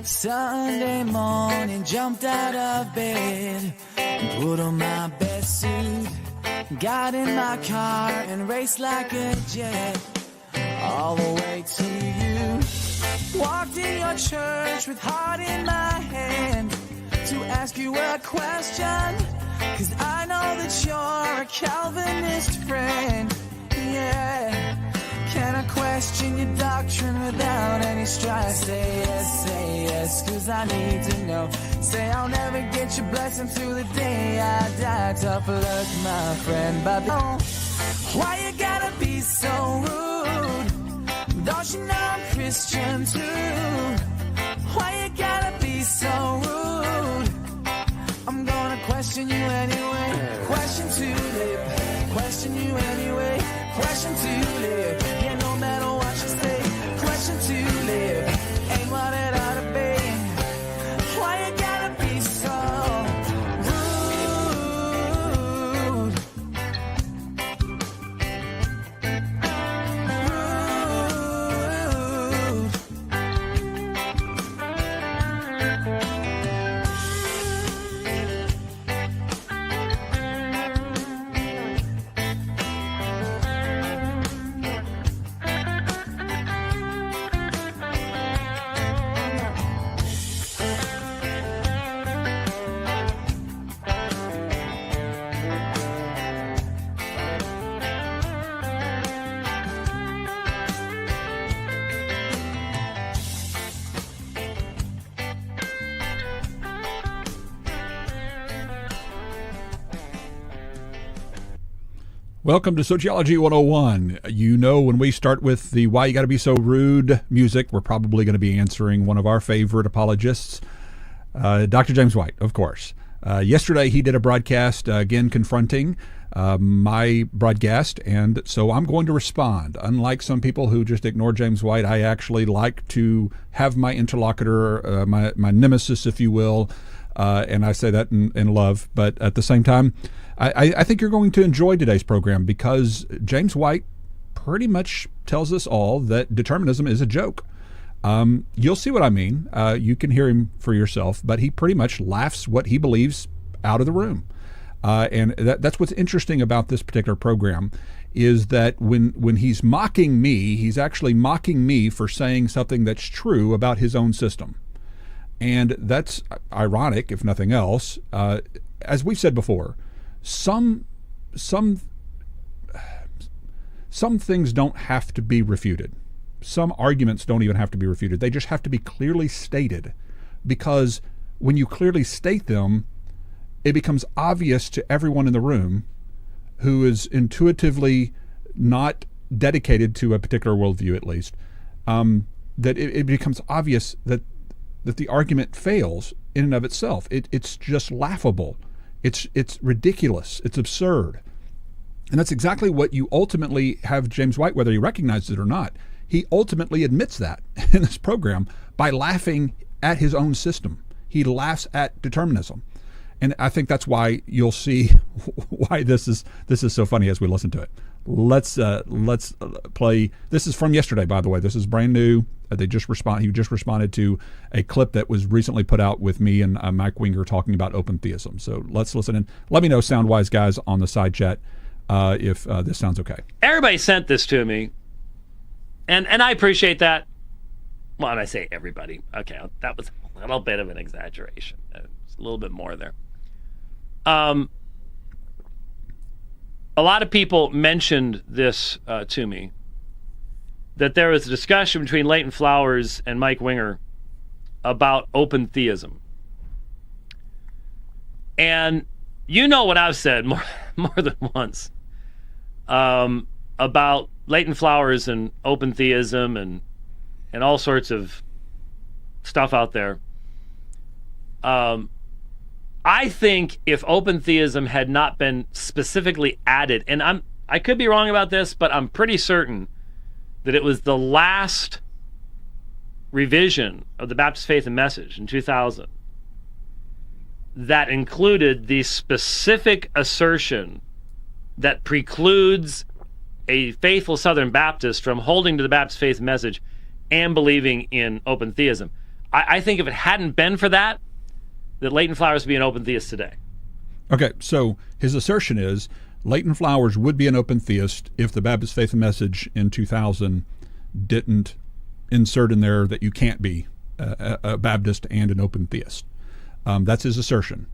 Sunday morning, jumped out of bed and put on my best suit. Got in my car and raced like a jet all the way to you. Walked in your church with heart in my hand to ask you a question, 'cause I know that you're a Calvinist friend. Yeah. Can I question your doctrine without any strife? Say yes, 'cause I need to know. Say I'll never get your blessing through the day I die. Tough luck, my friend, but why you gotta be so rude? Don't you know I'm Christian too? Why you gotta be so rude? I'm gonna question you anyway. Question tulip, question you anyway. Question tulip, yeah, no matter what you say. Question tulip, ain't what it ought to be. Why you gotta be so rude? Welcome to Sociology 101. You know, when we start with the Why You Gotta Be So Rude music, we're probably going to be answering one of our favorite apologists, Dr. James White, of course. Yesterday, he did a broadcast, again, confronting my broadcast, and so I'm going to respond. Unlike some people who just ignore James White, I actually like to have my interlocutor, my nemesis, if you will, and I say that in love, but at the same time, I think you're going to enjoy today's program because James White pretty much tells us all that determinism is a joke. You'll see what I mean. You can hear him for yourself, but he pretty much laughs what he believes out of the room. And that's what's interesting about this particular program is that when he's mocking me, he's actually mocking me for saying something that's true about his own system. And that's ironic, if nothing else. As we've said before, some things don't have to be refuted. Some arguments don't even have to be refuted. They just have to be clearly stated, because when you clearly state them, it becomes obvious to everyone in the room who is intuitively not dedicated to a particular worldview, at least, that it becomes obvious that the argument fails in and of itself. It's just laughable. It's ridiculous. It's absurd. And that's exactly what you ultimately have James White, whether he recognizes it or not. He ultimately admits that in this program by laughing at his own system. He laughs at determinism. And I think that's why you'll see why this is so funny as we listen to it. Let's play. This is from yesterday, by the way. This is brand new. He just responded to a clip that was recently put out with me and Mike Winger talking about open theism. So let's listen in. Let me know, sound-wise guys, on the side chat if this sounds okay. Everybody sent this to me, and I appreciate that. Well, and I say everybody. Okay, that was a little bit of an exaggeration. There's a little bit more there. A lot of people mentioned this to me, that there was a discussion between Leighton Flowers and Mike Winger about open theism. And you know what I've said more than once about Leighton Flowers and open theism and all sorts of stuff out there. I think if open theism had not been specifically added, and I could be wrong about this, but I'm pretty certain that it was the last revision of the Baptist Faith and Message in 2000 that included the specific assertion that precludes a faithful Southern Baptist from holding to the Baptist Faith and Message and believing in open theism. I think if it hadn't been for that Leighton Flowers would be an open theist today. Okay, so his assertion is Leighton Flowers would be an open theist if the Baptist Faith and Message in 2000 didn't insert in there that you can't be a Baptist and an open theist. That's his assertion.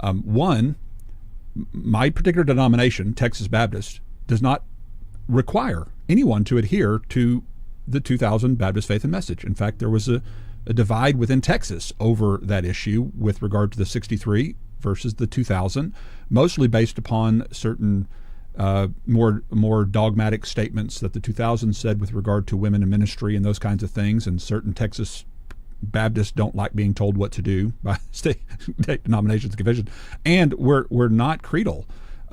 One, my particular denomination, Texas Baptist, does not require anyone to adhere to the 2000 Baptist Faith and Message. In fact, there was a divide within Texas over that issue with regard to the 63 versus the 2000, mostly based upon certain more dogmatic statements that the 2000 said with regard to women in ministry and those kinds of things, and certain Texas Baptists don't like being told what to do by state denominations and confessions. And we're not creedal.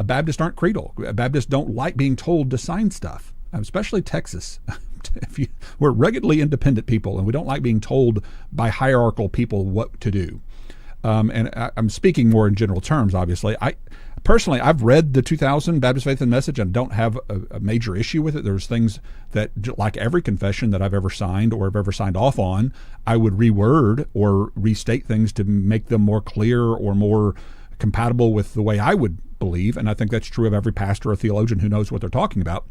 Baptists aren't creedal. Baptists don't like being told to sign stuff, especially Texas. We're ruggedly independent people, and we don't like being told by hierarchical people what to do. And I'm speaking more in general terms, obviously. Personally, I've read the 2000 Baptist Faith and Message and don't have a major issue with it. There's things that, like every confession that I've ever signed or have ever signed off on, I would reword or restate things to make them more clear or more compatible with the way I would believe. And I think that's true of every pastor or theologian who knows what they're talking about,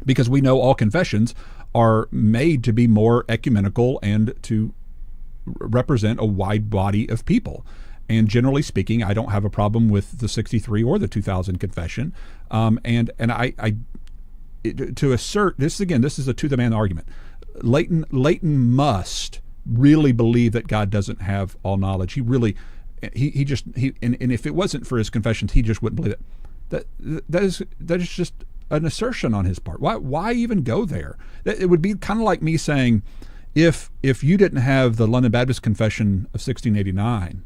because we know all confessions are made to be more ecumenical and to represent a wide body of people. And generally speaking, I don't have a problem with the 63 or the 2000 confession. And to assert this again, this is a to the man argument. Leighton must really believe that God doesn't have all knowledge. He if it wasn't for his confessions, he just wouldn't believe it. That is just an assertion on his part. Why even go there? It would be kind of like me saying, if you didn't have the London Baptist Confession of 1689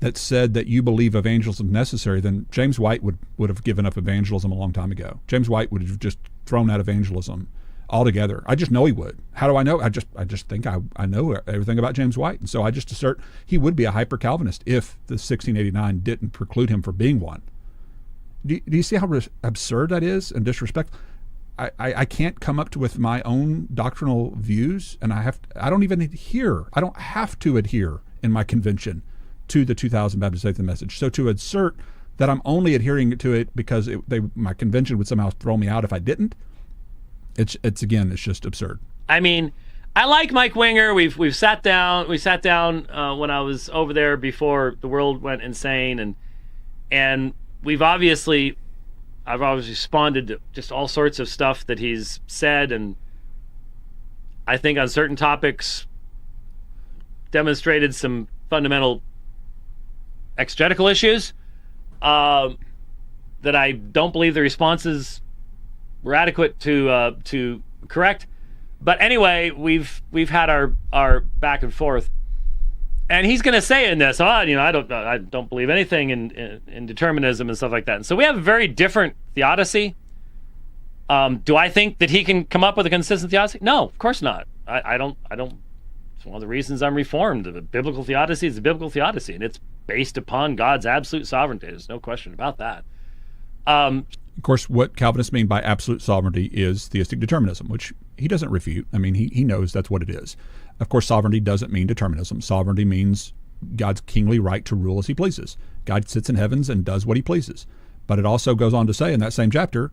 that said that you believe evangelism is necessary, then James White would have given up evangelism a long time ago. James White would have just thrown out evangelism altogether. I just know he would. How do I know? I just think I know everything about James White, and so I just assert he would be a hyper-Calvinist if the 1689 didn't preclude him from being one. Do you see how absurd that is and disrespectful? I can't come up with my own doctrinal views, and I don't have to adhere in my convention to the 2000 Baptist Faith and Message. So to assert that I'm only adhering to it because my convention would somehow throw me out if I didn't, it's just absurd. I mean, I like Mike Winger. We've sat down. We sat down when I was over there before the world went insane, and I've obviously responded to just all sorts of stuff that he's said, and I think on certain topics demonstrated some fundamental exegetical issues that I don't believe the responses were adequate to correct. But anyway, we've had our back and forth. And he's going to say in this, I don't believe anything in determinism and stuff like that. And so we have a very different theodicy. Do I think that he can come up with a consistent theodicy? No, of course not. I don't. It's one of the reasons I'm Reformed. The biblical theodicy is the biblical theodicy, and it's based upon God's absolute sovereignty. There's no question about that. Of course, what Calvinists mean by absolute sovereignty is theistic determinism, which he doesn't refute. I mean, he knows that's what it is. Of course, sovereignty doesn't mean determinism. Sovereignty means God's kingly right to rule as he pleases. God sits in heavens and does what he pleases. But it also goes on to say in that same chapter,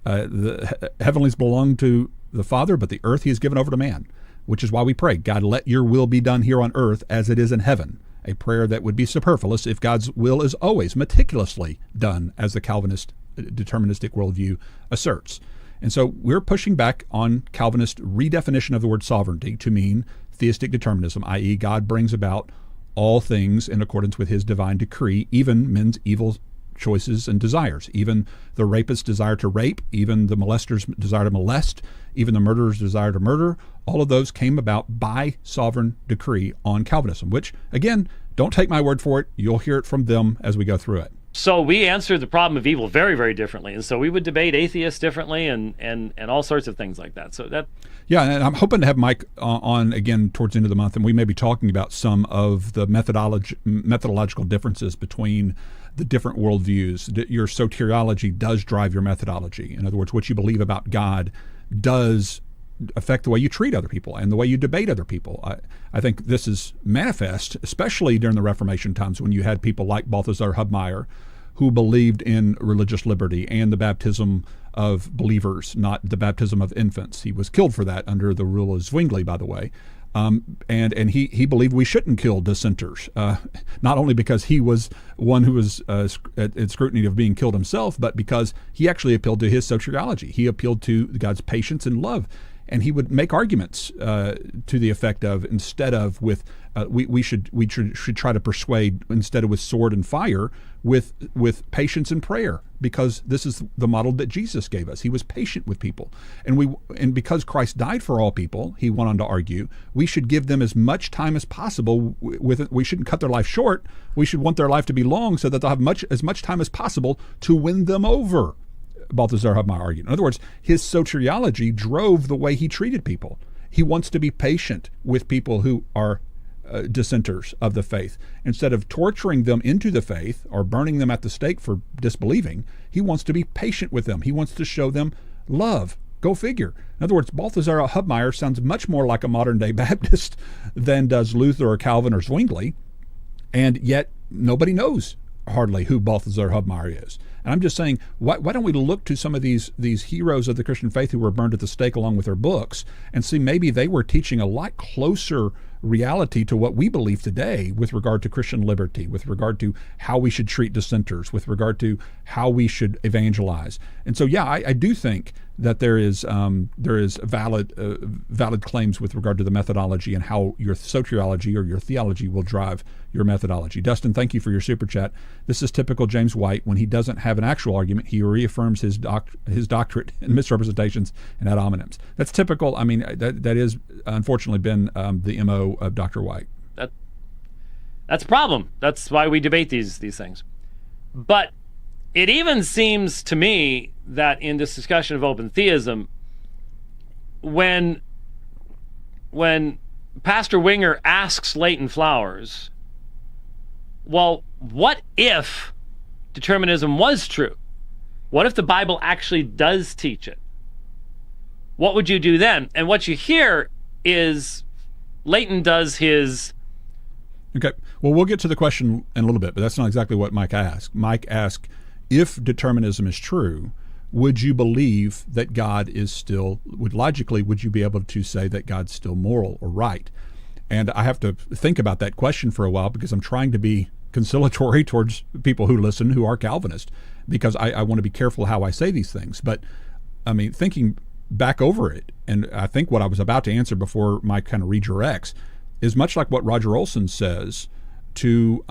the heavenlies belong to the Father, but the earth he has given over to man, which is why we pray, God, let your will be done here on earth as it is in heaven. A prayer that would be superfluous if God's will is always meticulously done, as the Calvinist deterministic worldview asserts. And so we're pushing back on Calvinist redefinition of the word sovereignty to mean theistic determinism, i.e. God brings about all things in accordance with his divine decree, even men's evil choices and desires, even the rapist's desire to rape, even the molester's desire to molest, even the murderer's desire to murder. All of those came about by sovereign decree on Calvinism, which, again, don't take my word for it. You'll hear it from them as we go through it. So we answer the problem of evil very, very differently. And so we would debate atheists differently and all sorts of things like that. So that. Yeah, and I'm hoping to have Mike on again towards the end of the month, and we may be talking about some of the methodological differences between the different worldviews. Your soteriology does drive your methodology. In other words, what you believe about God does affect the way you treat other people and the way you debate other people. I think this is manifest, especially during the Reformation times when you had people like Balthasar Hubmaier, who believed in religious liberty and the baptism of believers, not the baptism of infants. He was killed for that under the rule of Zwingli, by the way. And he believed we shouldn't kill dissenters, not only because he was one who was at scrutiny of being killed himself, but because he actually appealed to his soteriology. He appealed to God's patience and love. And he would make arguments to the effect of, instead of with we should try to persuade, instead of with sword and fire, with patience and prayer, because this is the model that Jesus gave us. He was patient with people, and because Christ died for all people, he went on to argue, we should give them as much time as possible. We shouldn't cut their life short. We should want their life to be long, so that they'll have as much time as possible to win them over. Balthasar Hubmaier argued. In other words, his soteriology drove the way he treated people. He wants to be patient with people who are dissenters of the faith. Instead of torturing them into the faith or burning them at the stake for disbelieving, he wants to be patient with them. He wants to show them love. Go figure. In other words, Balthasar Hubmaier sounds much more like a modern-day Baptist than does Luther or Calvin or Zwingli, and yet nobody knows hardly who Balthasar Hubmaier is. And I'm just saying, why don't we look to some of these heroes of the Christian faith who were burned at the stake along with their books and see maybe they were teaching a lot closer reality to what we believe today with regard to Christian liberty, with regard to how we should treat dissenters, with regard to how we should evangelize. And so, yeah, I do think that there is valid claims with regard to the methodology and how your soteriology or your theology will drive your methodology. Dustin, thank you for your super chat. This is typical James White. When he doesn't have an actual argument, he reaffirms his doctrine and misrepresentations and ad hominems. That's typical. I mean, that is unfortunately been the MO of Dr. White. That's a problem. That's why we debate these things. But it even seems to me that in this discussion of open theism, when Pastor Winger asks Leighton Flowers, well, what if determinism was true? What if the Bible actually does teach it? What would you do then? And what you hear is Leighton does his... Okay, well, we'll get to the question in a little bit, but that's not exactly what Mike asked. Mike asked, if determinism is true, would you believe that God is still, would you be able to say that God's still moral or right? And I have to think about that question for a while because I'm trying to be conciliatory towards people who listen who are Calvinist, because I want to be careful how I say these things. But I mean, thinking back over it, and I think what I was about to answer before Mike kind of redirects is much like what Roger Olson says to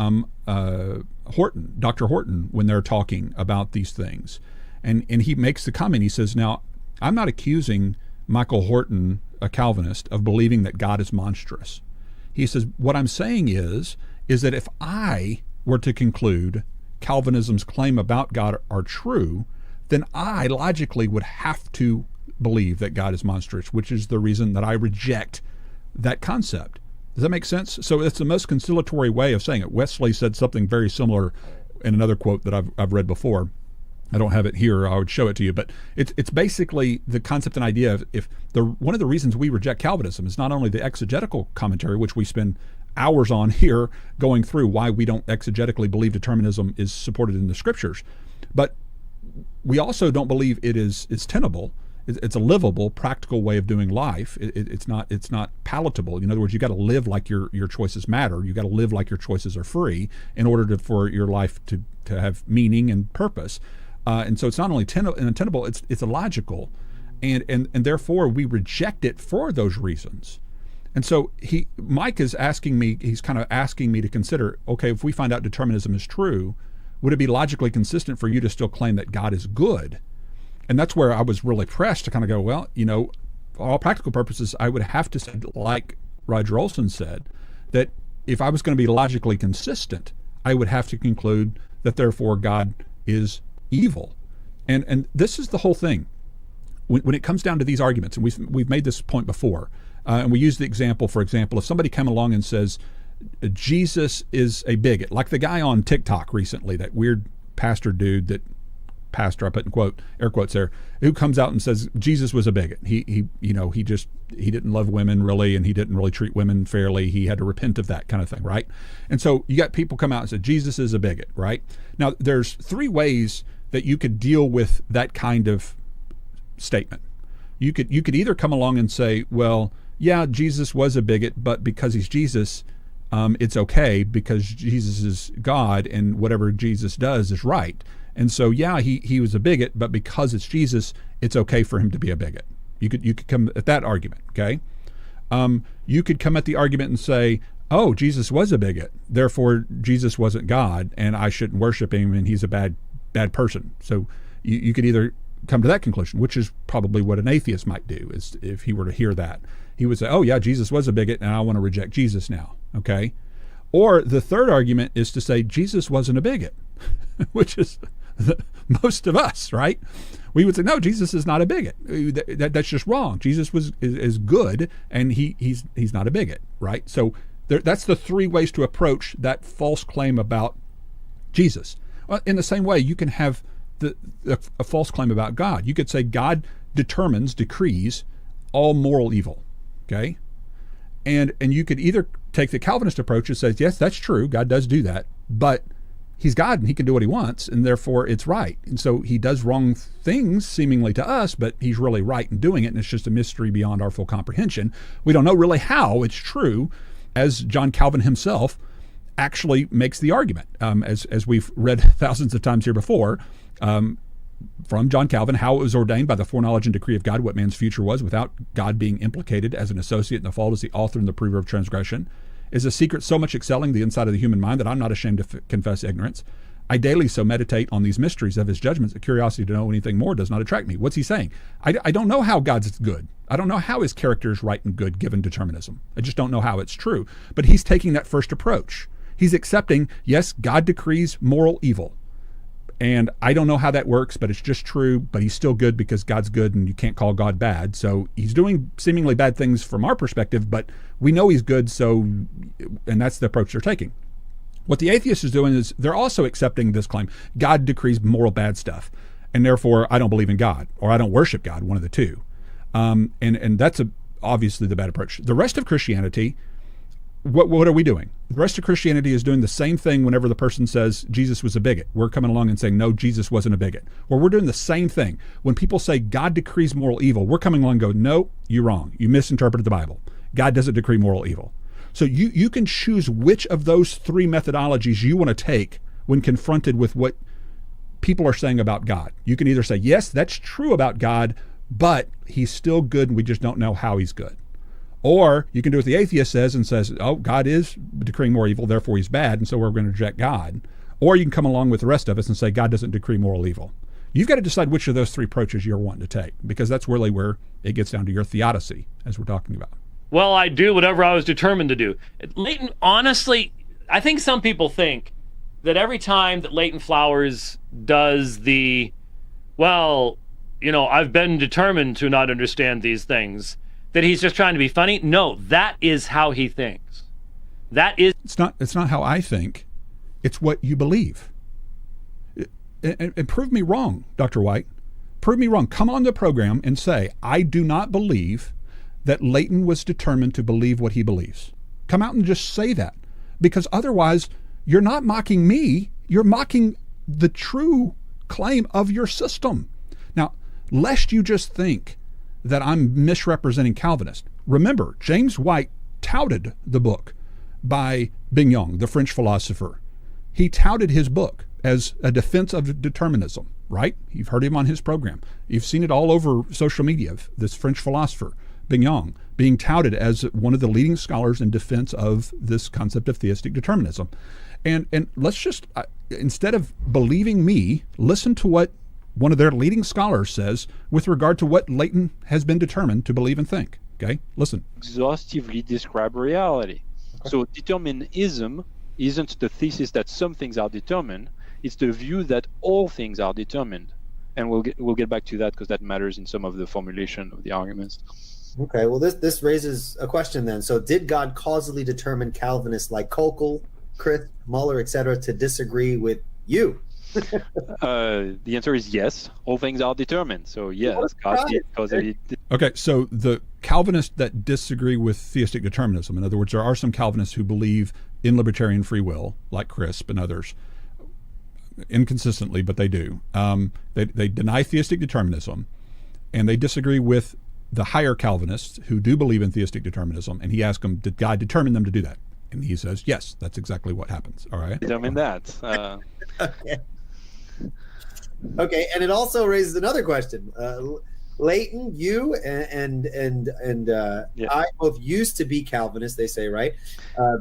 Horton, Dr. Horton, when they're talking about these things. And he makes the comment, he says, now, I'm not accusing Michael Horton, a Calvinist, of believing that God is monstrous. He says, what I'm saying is that if I were to conclude Calvinism's claim about God are true, then I logically would have to believe that God is monstrous, which is the reason that I reject that concept. Does that make sense? So it's the most conciliatory way of saying it. Wesley said something very similar in another quote that I've read before. I don't have it here. I would show it to you, but it's basically the concept and idea of one of the reasons we reject Calvinism is not only the exegetical commentary, which we spend hours on here going through why we don't exegetically believe determinism is supported in the scriptures, but we also don't believe it is tenable. It's a livable, practical way of doing life. It's not palatable. In other words, you got to live like your choices matter. You got to live like your choices are free in order for your life to have meaning and purpose. And so it's not only tenable, it's illogical, and therefore we reject it for those reasons. And so Mike is asking me. He's kind of asking me to consider. Okay, if we find out determinism is true, would it be logically consistent for you to still claim that God is good? And that's where I was really pressed to kind of go, well, for all practical purposes, I would have to say, like Roger Olson said, that if I was going to be logically consistent, I would have to conclude that therefore God is evil. And this is the whole thing. When it comes down to these arguments, and we've made this point before, and we use the example, for example, if somebody came along and says, Jesus is a bigot, like the guy on TikTok recently, that weird pastor dude that pastor, I put in air quotes there, who comes out and says Jesus was a bigot. He didn't love women really, and he didn't really treat women fairly. He had to repent of that kind of thing, right? And so you got people come out and say Jesus is a bigot, right? Now there's three ways that you could deal with that kind of statement. You could either come along and say, well, yeah, Jesus was a bigot, but because he's Jesus, it's okay because Jesus is God and whatever Jesus does is right. And so, yeah, he was a bigot, but because it's Jesus, it's okay for him to be a bigot. You could come at that argument, okay? You could come at the argument and say, oh, Jesus was a bigot, therefore Jesus wasn't God, and I shouldn't worship him, and he's a bad person. So you could either come to that conclusion, which is probably what an atheist might do, is if he were to hear that. He would say, oh yeah, Jesus was a bigot, and I want to reject Jesus now, okay? Or the third argument is to say Jesus wasn't a bigot, which is most of us, right? We would say, no, Jesus is not a bigot. That's just wrong. Jesus is good, and he's not a bigot, right? So that's the three ways to approach that false claim about Jesus. Well, in the same way, you can have a false claim about God. You could say God decrees all moral evil, okay? And you could either take the Calvinist approach and says, yes, that's true, God does do that, but he's God and he can do what he wants, and therefore it's right. And so he does wrong things seemingly to us, but he's really right in doing it, and it's just a mystery beyond our full comprehension. We don't know really how it's true, as John Calvin himself actually makes the argument, as we've read thousands of times here before, from John Calvin, how it was ordained by the foreknowledge and decree of God what man's future was, without God being implicated as an associate in the fault as the author and the prover of transgression, is a secret so much excelling the inside of the human mind that I'm not ashamed to confess ignorance. I daily so meditate on these mysteries of his judgments that curiosity to know anything more does not attract me. What's he saying? I don't know how God's good. I don't know how his character is right and good given determinism. I just don't know how it's true. But he's taking that first approach. He's accepting, yes, God decrees moral evil. And I don't know how that works, but it's just true. But he's still good because God's good and you can't call God bad. So he's doing seemingly bad things from our perspective, but we know he's good. So, and that's the approach they're taking. What the atheist is doing is they're also accepting this claim. God decrees moral bad stuff, and therefore I don't believe in God, or I don't worship God, one of the two. And that's obviously the bad approach. The rest of Christianity, what are we doing? The rest of Christianity is doing the same thing whenever the person says Jesus was a bigot. We're coming along and saying, no, Jesus wasn't a bigot. Or we're doing the same thing. When people say God decrees moral evil, we're coming along and go, no, you're wrong. You misinterpreted the Bible. God doesn't decree moral evil. So you can choose which of those three methodologies you want to take when confronted with what people are saying about God. You can either say, yes, that's true about God, but he's still good and we just don't know how he's good. Or you can do what the atheist says and says, oh, God is decreeing more evil, therefore he's bad, and so we're going to reject God. Or you can come along with the rest of us and say God doesn't decree moral evil. You've got to decide which of those three approaches you're wanting to take, because that's really where it gets down to your theodicy, as we're talking about. Well, I do whatever I was determined to do. Leighton, honestly, I think some people think that every time that Leighton Flowers does the, well, I've been determined to not understand these things, that he's just trying to be funny. No, that is how he thinks. That is... It's not how I think. It's what you believe. And prove me wrong, Dr. White. Prove me wrong. Come on the program and say, I do not believe that Leighton was determined to believe what he believes. Come out and just say that. Because otherwise, you're not mocking me. You're mocking the true claim of your system. Now, lest you just think that I'm misrepresenting Calvinist. Remember, James White touted the book by Bignon, the French philosopher. He touted his book as a defense of determinism, right? You've heard him on his program. You've seen it all over social media, this French philosopher, Bignon, being touted as one of the leading scholars in defense of this concept of theistic determinism. And let's just, instead of believing me, listen to what one of their leading scholars says with regard to what Leighton has been determined to believe and think. Okay, listen. Exhaustively describe reality. Okay. So determinism isn't the thesis that some things are determined. It's the view that all things are determined. And we'll get back to that because that matters in some of the formulation of the arguments. Okay, well this raises a question then. So did God causally determine Calvinists like Kokel, Christ, Muller, etc. to disagree with you? The answer is yes. All things are determined. So yes, God did causally. Okay, so the Calvinists that disagree with theistic determinism, in other words, there are some Calvinists who believe in libertarian free will, like Crisp and others, inconsistently, but they do. They deny theistic determinism, and they disagree with the higher Calvinists who do believe in theistic determinism. And he asked them, did God determine them to do that? And he says, yes, that's exactly what happens. All right. Determine that. Okay. Okay, and it also raises another question. Leighton, you and Yeah. I both used to be Calvinists. They say, right?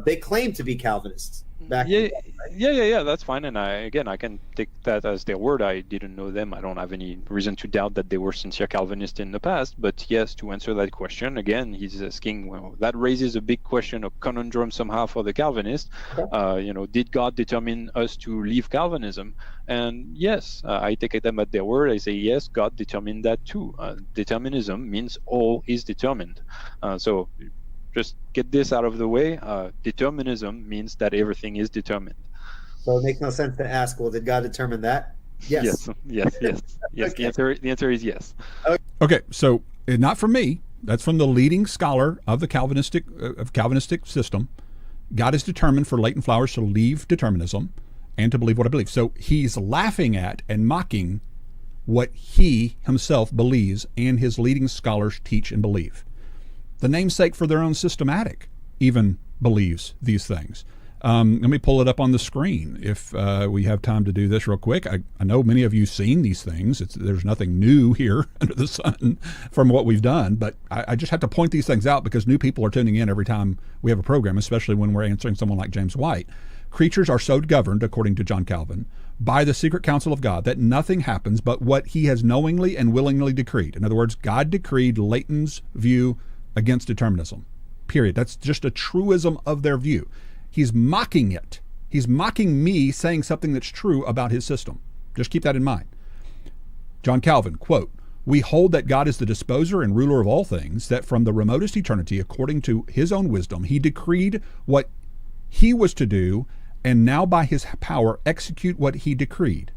They claim to be Calvinists back. Yeah, yeah. That's fine. And I can take that as their word. I didn't know them. I don't have any reason to doubt that they were sincere Calvinists in the past. But yes, to answer that question again, he's asking. Well, that raises a big question, a conundrum somehow for the Calvinists. Did God determine us to leave Calvinism? And yes, I take them at their word. I say yes, God determined that too. Determinism means all is determined. So just get this out of the way. Determinism means that everything is determined. So it makes no sense to ask, well, did God determine that? Yes. Yes. Okay. The answer is yes. Okay, so not from me. That's from the leading scholar of the Calvinistic system. God is determined for Leighton Flowers to leave determinism and to believe what I believe. So he's laughing at and mocking what he himself believes and his leading scholars teach and believe. The namesake for their own systematic even believes these things. Let me pull it up on the screen if we have time to do this real quick. I know many of you have seen these things. There's nothing new here under the sun from what we've done, but I just have to point these things out because new people are tuning in every time we have a program, especially when we're answering someone like James White. Creatures are so governed, according to John Calvin, by the secret counsel of God that nothing happens but what he has knowingly and willingly decreed. In other words, God decreed Leighton's view against determinism, period. That's just a truism of their view. He's mocking it. He's mocking me saying something that's true about his system. Just keep that in mind. John Calvin, quote, "We hold that God is the disposer and ruler of all things, that from the remotest eternity, according to his own wisdom, he decreed what he was to do, and now by his power execute what he decreed.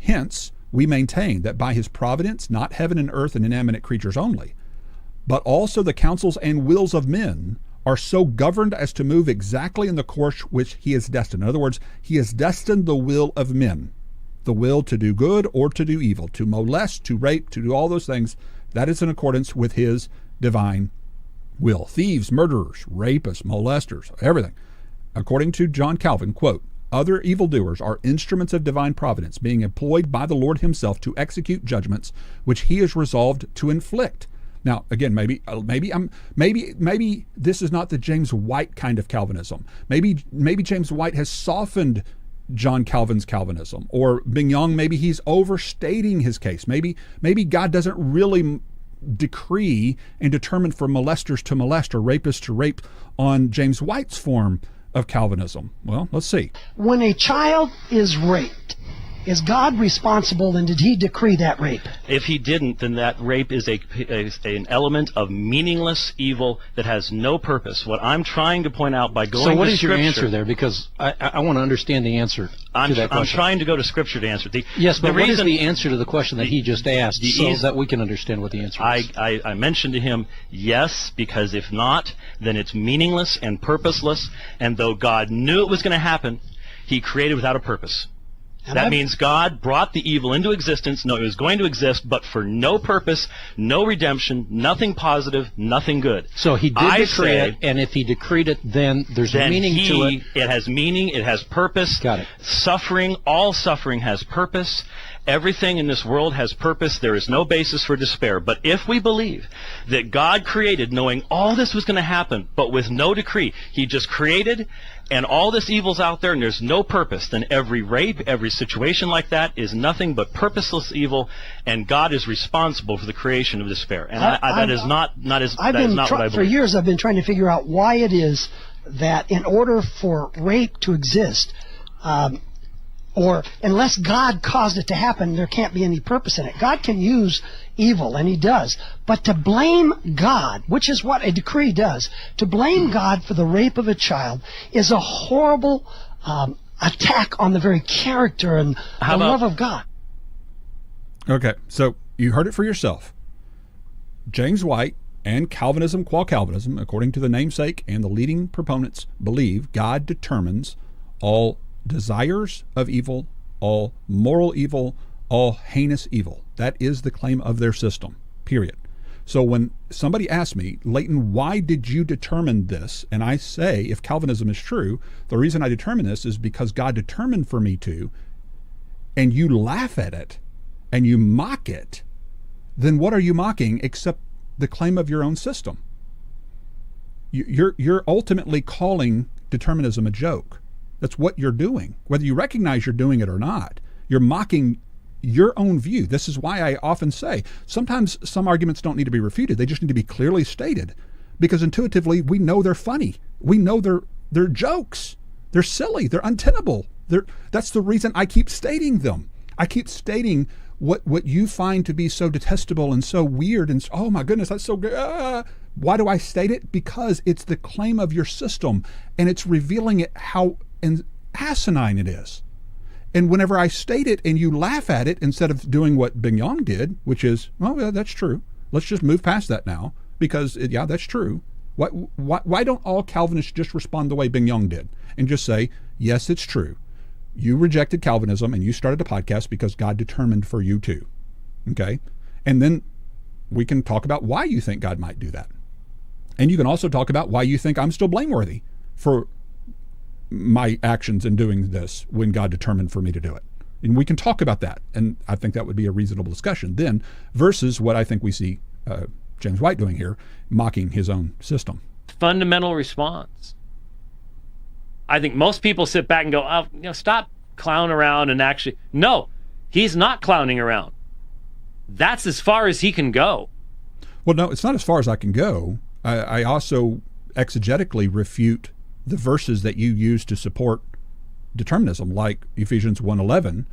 Hence, we maintain that by his providence, not heaven and earth and inanimate creatures only, but also the counsels and wills of men are so governed as to move exactly in the course which he has destined." In other words, he has destined the will of men, the will to do good or to do evil, to molest, to rape, to do all those things. That is in accordance with his divine will. Thieves, murderers, rapists, molesters, everything. According to John Calvin, quote, "Other evildoers are instruments of divine providence, being employed by the Lord himself to execute judgments which he is resolved to inflict." Now, again, maybe this is not the James White kind of Calvinism. Maybe James White has softened John Calvin's Calvinism, or Bignon, maybe he's overstating his case. Maybe God doesn't really decree and determine for molesters to molest or rapists to rape on James White's form of Calvinism. Well, let's see. When a child is raped, is God responsible, and did he decree that rape? If he didn't, then that rape is an element of meaningless evil that has no purpose. What I'm trying to point out by going to Scripture... So what is your answer there? Because I want to understand the answer to that question. I'm trying to go to Scripture to answer it. Yes, but what is the answer to the question that he just asked so that we can understand what the answer is? I mentioned to him, yes, because if not, then it's meaningless and purposeless, and though God knew it was going to happen, he created without a purpose. That means God brought the evil into existence. No, it was going to exist, but for no purpose, no redemption, nothing positive, nothing good. So he did decree it, and if he decreed it, then there's meaning to it. It has meaning, it has purpose. Got it. Suffering, all suffering has purpose. Everything in this world has purpose. There is no basis for despair. But if we believe that God created knowing all this was going to happen, but with no decree, he just created, and all this evil's out there and there's no purpose, then every rape, every situation like that is nothing but purposeless evil, and God is responsible for the creation of despair. And that is not what I believe. For years I've been trying to figure out why it is that in order for rape to exist, or unless God caused it to happen, there can't be any purpose in it. God can use evil, and he does. But to blame God, which is what a decree does, to blame God for the rape of a child is a horrible attack on the very character and the love of God. Okay, so you heard it for yourself. James White and Calvinism qua Calvinism, according to the namesake and the leading proponents, believe God determines all desires of evil, all moral evil, all heinous evil. That is the claim of their system, period. So when somebody asks me, Leighton, why did you determine this? And I say, if Calvinism is true, the reason I determine this is because God determined for me to, and you laugh at it and you mock it, then what are you mocking except the claim of your own system? You're ultimately calling determinism a joke. That's what you're doing. Whether you recognize you're doing it or not, you're mocking your own view. This is why I often say sometimes some arguments don't need to be refuted. They just need to be clearly stated, because intuitively we know they're funny. We know they're jokes. They're silly. They're untenable. That's the reason I keep stating them. I keep stating what you find to be so detestable and so weird and oh my goodness, that's so good. Why do I state it? Because it's the claim of your system, and it's revealing it how asinine it is. And whenever I state it and you laugh at it, instead of doing what Bing-Yang did, which is, well, yeah, that's true. Let's just move past that now, because, yeah, that's true. Why don't all Calvinists just respond the way Bing-Yang did and just say, yes, it's true. You rejected Calvinism and you started a podcast because God determined for you to. Okay? And then we can talk about why you think God might do that. And you can also talk about why you think I'm still blameworthy for my actions in doing this when God determined for me to do it. And we can talk about that. And I think that would be a reasonable discussion then, versus what I think we see James White doing here, mocking his own system. Fundamental response. I think most people sit back and go, oh, stop clowning around and actually. No, he's not clowning around. That's as far as he can go. Well, no, it's not as far as I can go. I also exegetically refute the verses that you use to support determinism, like Ephesians 1:11,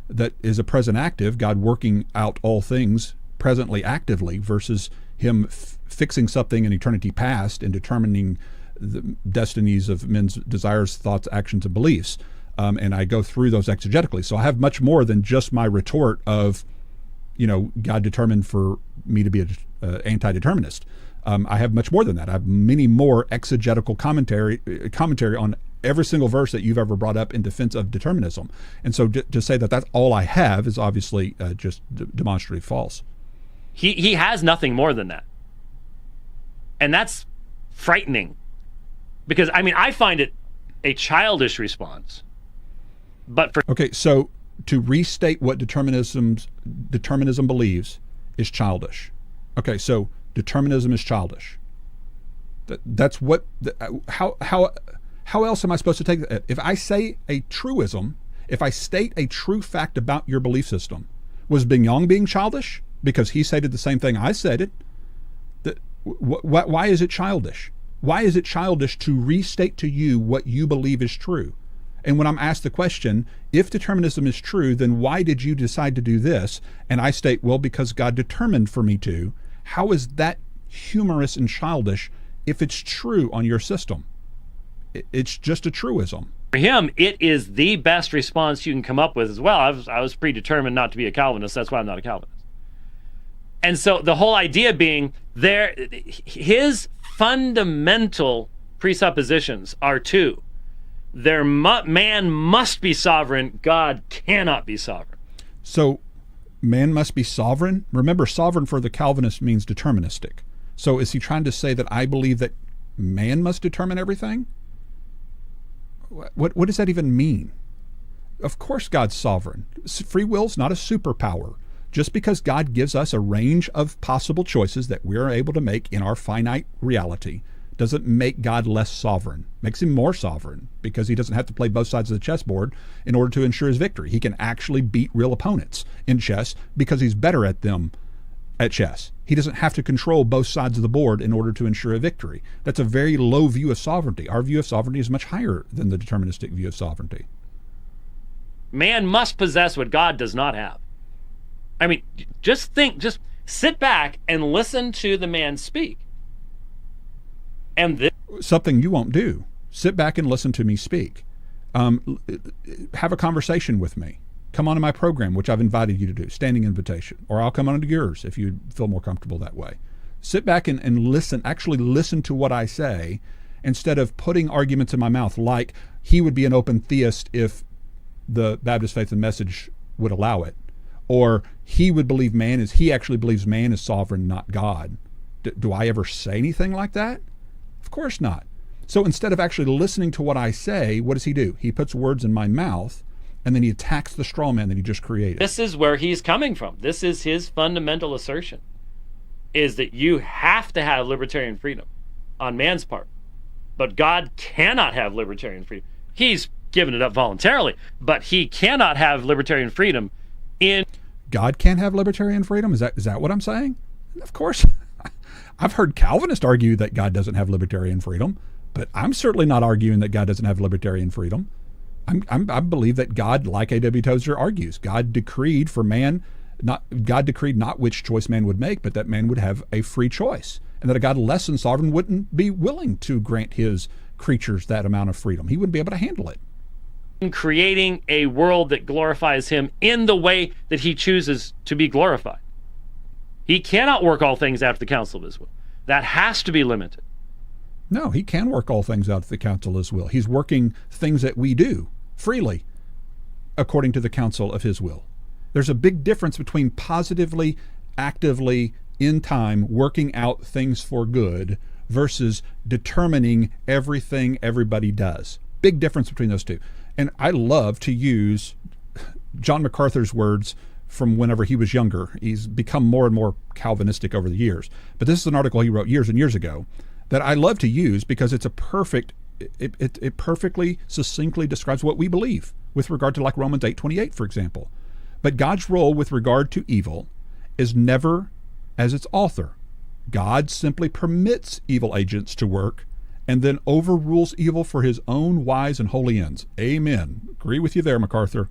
that is a present active, God working out all things presently actively, versus him fixing something in eternity past and determining the destinies of men's desires, thoughts, actions, and beliefs. And I go through those exegetically. So I have much more than just my retort of, God determined for me to be an anti-determinist. I have much more than that. I have many more exegetical commentary on every single verse that you've ever brought up in defense of determinism. And so to say that that's all I have is obviously just demonstrably false. He has nothing more than that. And that's frightening. Because, I find it a childish response. But okay, so to restate what determinism believes is childish. Okay, so determinism is childish. That's what. How else am I supposed to take that? If I say a truism, if I state a true fact about your belief system, was Bing-Yang being childish because he stated the same thing I said it? Why is it childish? Why is it childish to restate to you what you believe is true? And when I'm asked the question, if determinism is true, then why did you decide to do this? And I state, well, because God determined for me to. How is that humorous and childish if it's true on your system? It's just a truism. For him, it is the best response you can come up with as well. I was predetermined not to be a Calvinist. That's why I'm not a Calvinist. And so the whole idea being his fundamental presuppositions are two. Man must be sovereign. God cannot be sovereign. So man must be sovereign? Remember, sovereign for the Calvinist means deterministic. So is he trying to say that I believe that man must determine everything? What does that even mean? Of course God's sovereign. Free will's not a superpower. Just because God gives us a range of possible choices that we're able to make in our finite reality doesn't make God less sovereign. Makes him more sovereign, because he doesn't have to play both sides of the chessboard in order to ensure his victory. He can actually beat real opponents in chess because he's better at them at chess. He doesn't have to control both sides of the board in order to ensure a victory. That's a very low view of sovereignty. Our view of sovereignty is much higher than the deterministic view of sovereignty. Man must possess what God does not have. Just sit back and listen to the man speak. And something you won't do. Sit back and listen to me speak. have a conversation with me. Come on to my program, which I've invited you to do, standing invitation, or I'll come on to yours if you feel more comfortable that way. Sit back and listen, actually listen to what I say, instead of putting arguments in my mouth like he would be an open theist if the Baptist Faith and Message would allow it, or he actually believes man is sovereign, not God. Do I ever say anything like that? Of course not. So instead of actually listening to what I say, what does he do? He puts words in my mouth, and then he attacks the straw man that he just created. This is where he's coming from. This is his fundamental assertion, is that you have to have libertarian freedom on man's part. But God cannot have libertarian freedom. He's given it up voluntarily, but he cannot have libertarian freedom in... God can't have libertarian freedom? Is that what I'm saying? Of course. I've heard Calvinists argue that God doesn't have libertarian freedom, but I'm certainly not arguing that God doesn't have libertarian freedom. I believe that God, like A.W. Tozer argues, God decreed not which choice man would make, but that man would have a free choice, and that a God less than sovereign wouldn't be willing to grant his creatures that amount of freedom. He wouldn't be able to handle it. In creating a world that glorifies him in the way that he chooses to be glorified. He cannot work all things after the counsel of his will. That has to be limited. No, he can work all things out of the counsel of his will. He's working things that we do freely according to the counsel of his will. There's a big difference between positively, actively, in time, working out things for good versus determining everything everybody does. Big difference between those two. And I love to use John MacArthur's words from whenever he was younger. He's become more and more Calvinistic over the years. But this is an article he wrote years and years ago that I love to use because it's it perfectly, succinctly describes what we believe with regard to like Romans 8:28, for example. But God's role with regard to evil is never as its author. God simply permits evil agents to work and then overrules evil for his own wise and holy ends. Amen. Agree with you there, MacArthur.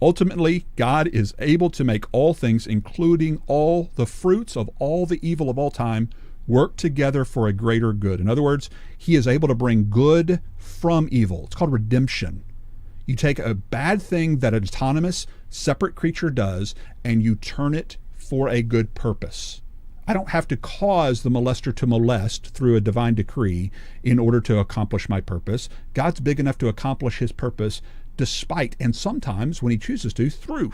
Ultimately, God is able to make all things, including all the fruits of all the evil of all time, work together for a greater good. In other words, he is able to bring good from evil. It's called redemption. You take a bad thing that an autonomous, separate creature does, and you turn it for a good purpose. I don't have to cause the molester to molest through a divine decree in order to accomplish my purpose. God's big enough to accomplish his purpose despite, and sometimes when he chooses to, through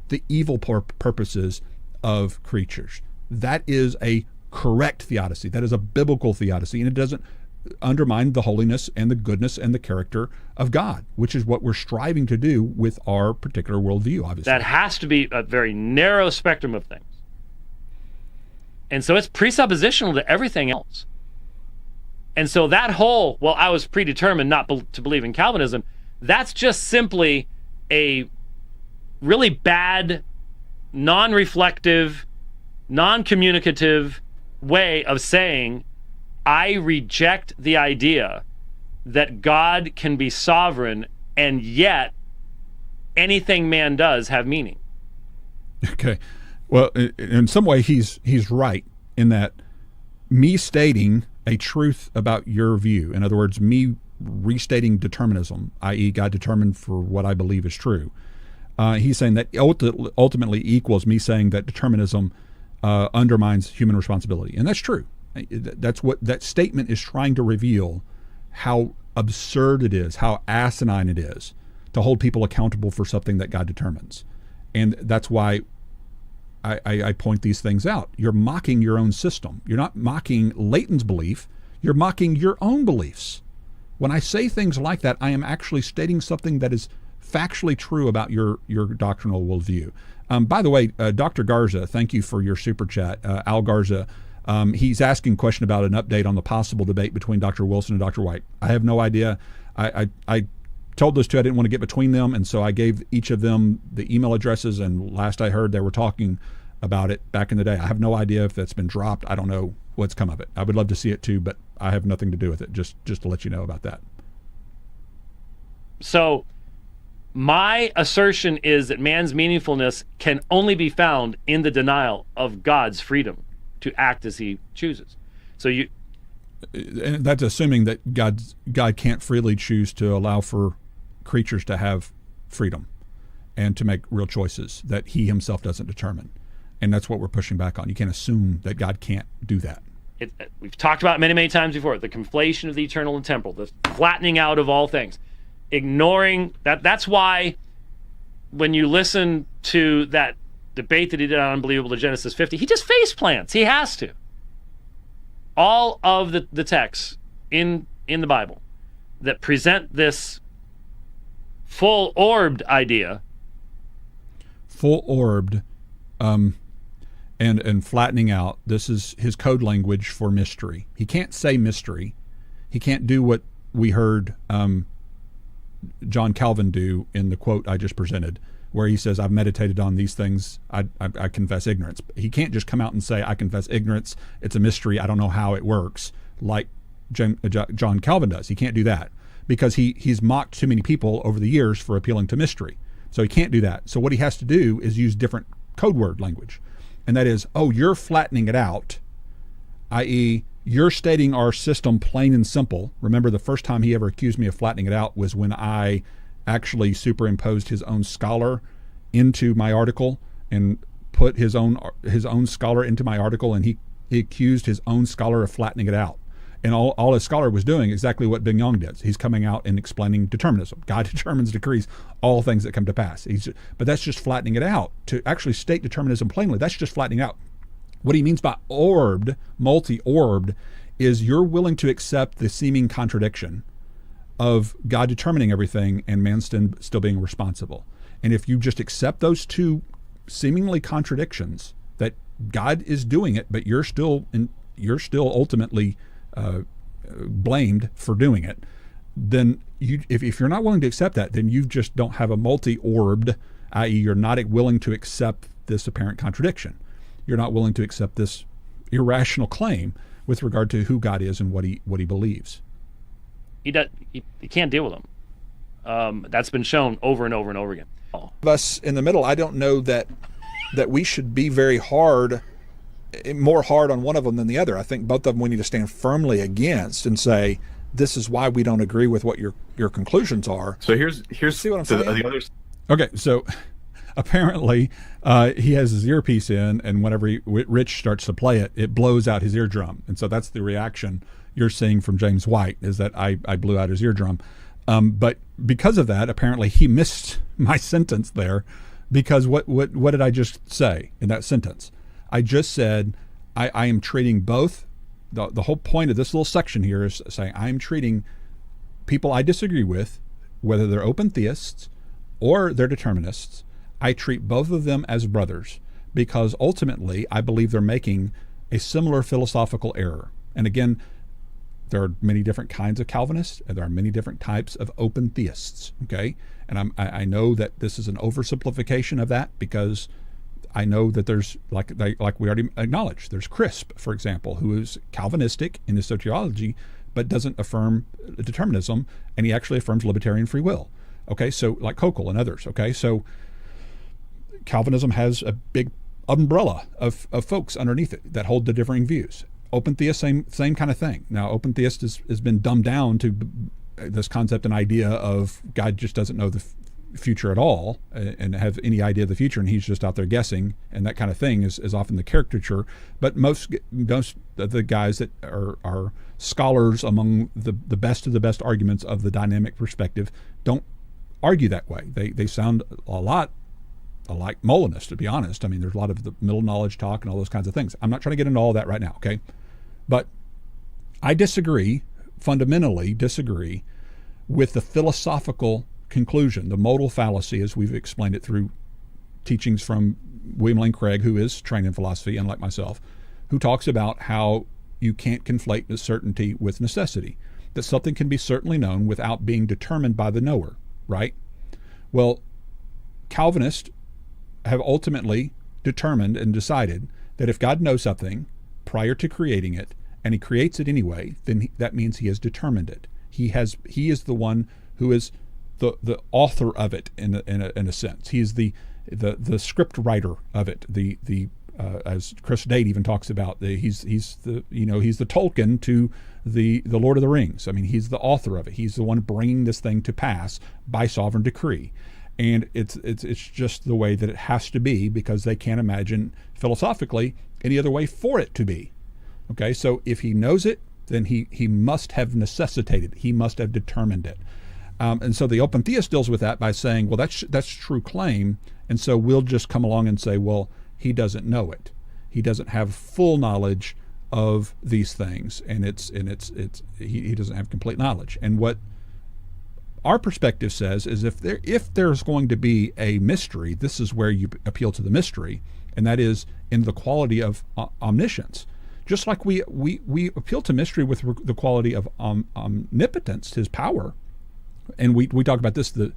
the evil purposes of creatures. That is a correct theodicy. That is a biblical theodicy, and it doesn't undermine the holiness and the goodness and the character of God, which is what we're striving to do with our particular worldview, obviously. That has to be a very narrow spectrum of things. And so it's presuppositional to everything else. And so that whole, well, I was predetermined not to believe in Calvinism, that's just simply a really bad, non-reflective, non-communicative way of saying, I reject the idea that God can be sovereign and yet anything man does have meaning. Okay. Well, in some way, he's right in that me stating a truth about your view, in other words, me restating determinism, i.e. God determined for what I believe is true, he's saying that ultimately equals me saying that determinism undermines human responsibility. And that's true. That's what that statement is trying to reveal, how absurd it is, how asinine it is to hold people accountable for something that God determines. And that's why I point these things out. You're mocking your own system. You're not mocking Leighton's belief. You're mocking your own beliefs. When I say things like that, I am actually stating something that is factually true about your doctrinal worldview. By the way, Dr. Garza, thank you for your super chat. Al Garza, he's asking a question about an update on the possible debate between Dr. Wilson and Dr. White. I have no idea. I told those two I didn't want to get between them, and so I gave each of them the email addresses, and last I heard they were talking about it back in the day. I have no idea if that's been dropped. I don't know what's come of it. I would love to see it too, but I have nothing to do with it, just to let you know about that. So my assertion is that man's meaningfulness can only be found in the denial of God's freedom to act as he chooses. So and that's assuming that God can't freely choose to allow for creatures to have freedom and to make real choices that he himself doesn't determine. And that's what we're pushing back on. You can't assume that God can't do that. We've talked about it many, many times before, the conflation of the eternal and temporal, the flattening out of all things, ignoring that. That's why when you listen to that debate that he did on Unbelievable to Genesis 50, he just face plants. He has to. All of the texts in the Bible that present this full-orbed idea. Full-orbed, and flattening out. This is his code language for mystery. He can't say mystery. He can't do what we heard John Calvin do in the quote I just presented, where he says, I've meditated on these things, I confess ignorance. He can't just come out and say, I confess ignorance, it's a mystery, I don't know how it works, like John Calvin does. He can't do that because he's mocked too many people over the years for appealing to mystery. So he can't do that. So what he has to do is use different code word language. And that is, you're flattening it out, i.e., you're stating our system plain and simple. Remember, the first time he ever accused me of flattening it out was when I actually superimposed his own scholar into my article and put his own scholar into my article, and he accused his own scholar of flattening it out. And all his scholar was doing exactly what Bing-Yang did. He's coming out and explaining determinism. God determines, decrees all things that come to pass. But that's just flattening it out. To actually state determinism plainly, that's just flattening out. What he means by orbed, multi-orbed, is you're willing to accept the seeming contradiction of God determining everything and man still being responsible. And if you just accept those two seemingly contradictions, that God is doing it, but you're still ultimately blamed for doing it, then if you're not willing to accept that, then you just don't have a multi-orbed, i.e. you're not willing to accept this apparent contradiction. You're not willing to accept this irrational claim with regard to who God is and what he believes. He can't deal with them. That's been shown over and over and over again. Us in the middle, I don't know that we should be very more hard on one of them than the other. I think both of them we need to stand firmly against and say, this is why we don't agree with what your conclusions are. So here's see what I'm saying? The other. Okay, so apparently he has his earpiece in, and whenever Rich starts to play it, it blows out his eardrum. And so that's the reaction you're seeing from James White, is that I blew out his eardrum. But because of that, apparently he missed my sentence there, because what did I just say in that sentence? I just said I am treating both. The whole point of this little section here is saying I am treating people I disagree with, whether they're open theists or they're determinists. I treat both of them as brothers, because ultimately I believe they're making a similar philosophical error. And again, there are many different kinds of Calvinists, and there are many different types of open theists. Okay, and I know that this is an oversimplification of that, because I know that there's, like we already acknowledged, there's Crisp, for example, who is Calvinistic in his soteriology, but doesn't affirm determinism, and he actually affirms libertarian free will. Okay, so like Kokel and others. Okay, so Calvinism has a big umbrella of folks underneath it that hold the differing views. Open theist, same kind of thing. Now, open theist has been dumbed down to this concept and idea of God just doesn't know the future at all and have any idea of the future, and he's just out there guessing, and that kind of thing is often the caricature. But most of the guys that are scholars among the best of the best arguments of the dynamic perspective don't argue that way. They sound a lot like Molinists, to be honest. I mean, there's a lot of the middle knowledge talk and all those kinds of things. I'm not trying to get into all that right now, okay? But I fundamentally disagree with the philosophical conclusion, the modal fallacy, as we've explained it through teachings from William Lane Craig, who is trained in philosophy, unlike myself, who talks about how you can't conflate certainty with necessity, that something can be certainly known without being determined by the knower, right? Well, Calvinists have ultimately determined and decided that if God knows something prior to creating it, and he creates it anyway, then that means he has determined it. He is the one who is the author of it in a sense. He is the script writer of it. As Chris Date even talks about, he's the Tolkien to the Lord of the Rings. I mean, he's the author of it. He's the one bringing this thing to pass by sovereign decree. And it's just the way that it has to be, because they can't imagine philosophically any other way for it to be. Okay, so if he knows it, then he must have necessitated, he must have determined it. And so the open theist deals with that by saying, well, that's true claim, and so we'll just come along and say, well, he doesn't know it. He doesn't have full knowledge of these things, and he doesn't have complete knowledge. And what our perspective says is if there's going to be a mystery, this is where you appeal to the mystery, and that is in the quality of omniscience. Just like we appeal to mystery with the quality of omnipotence, his power, and we talk about this, the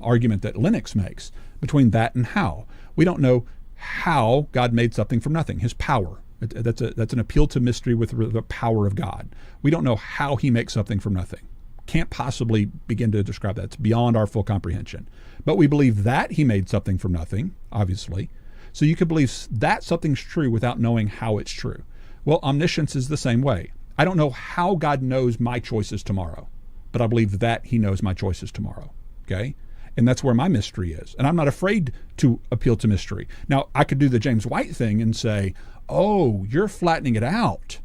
argument that Lennox makes between that and how. We don't know how God made something from nothing, his power. That's an appeal to mystery with the power of God. We don't know how he makes something from nothing. Can't possibly begin to describe that. It's beyond our full comprehension. But we believe that he made something from nothing, obviously. So you could believe that something's true without knowing how it's true. Well, omniscience is the same way. I don't know how God knows my choices tomorrow, but I believe that he knows my choices tomorrow. Okay? And that's where my mystery is. And I'm not afraid to appeal to mystery. Now, I could do the James White thing and say, oh, you're flattening it out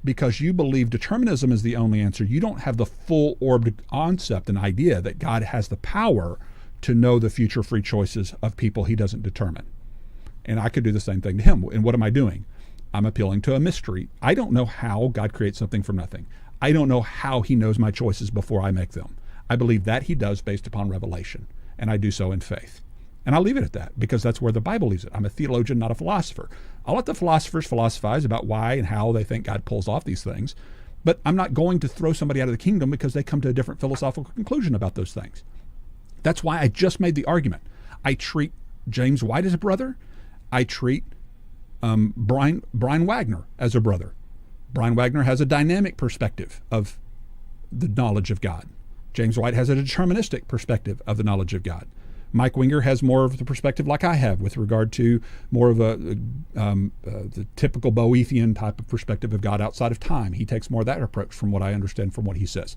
because you believe determinism is the only answer. You don't have the full orbed concept and idea that God has the power to know the future free choices of people he doesn't determine. And I could do the same thing to him. And what am I doing? I'm appealing to a mystery. I don't know how God creates something from nothing. I don't know how he knows my choices before I make them. I believe that he does based upon revelation, and I do so in faith. And I'll leave it at that because that's where the Bible leaves it. I'm a theologian, not a philosopher. I'll let the philosophers philosophize about why and how they think God pulls off these things, but I'm not going to throw somebody out of the kingdom because they come to a different philosophical conclusion about those things. That's why I just made the argument. I treat James White as a brother. I treat Brian Wagner as a brother. Brian Wagner has a dynamic perspective of the knowledge of God. James White has a deterministic perspective of the knowledge of God. Mike Winger has more of the perspective like I have with regard to more of the typical Boethian type of perspective of God outside of time. He takes more of that approach from what I understand from what he says.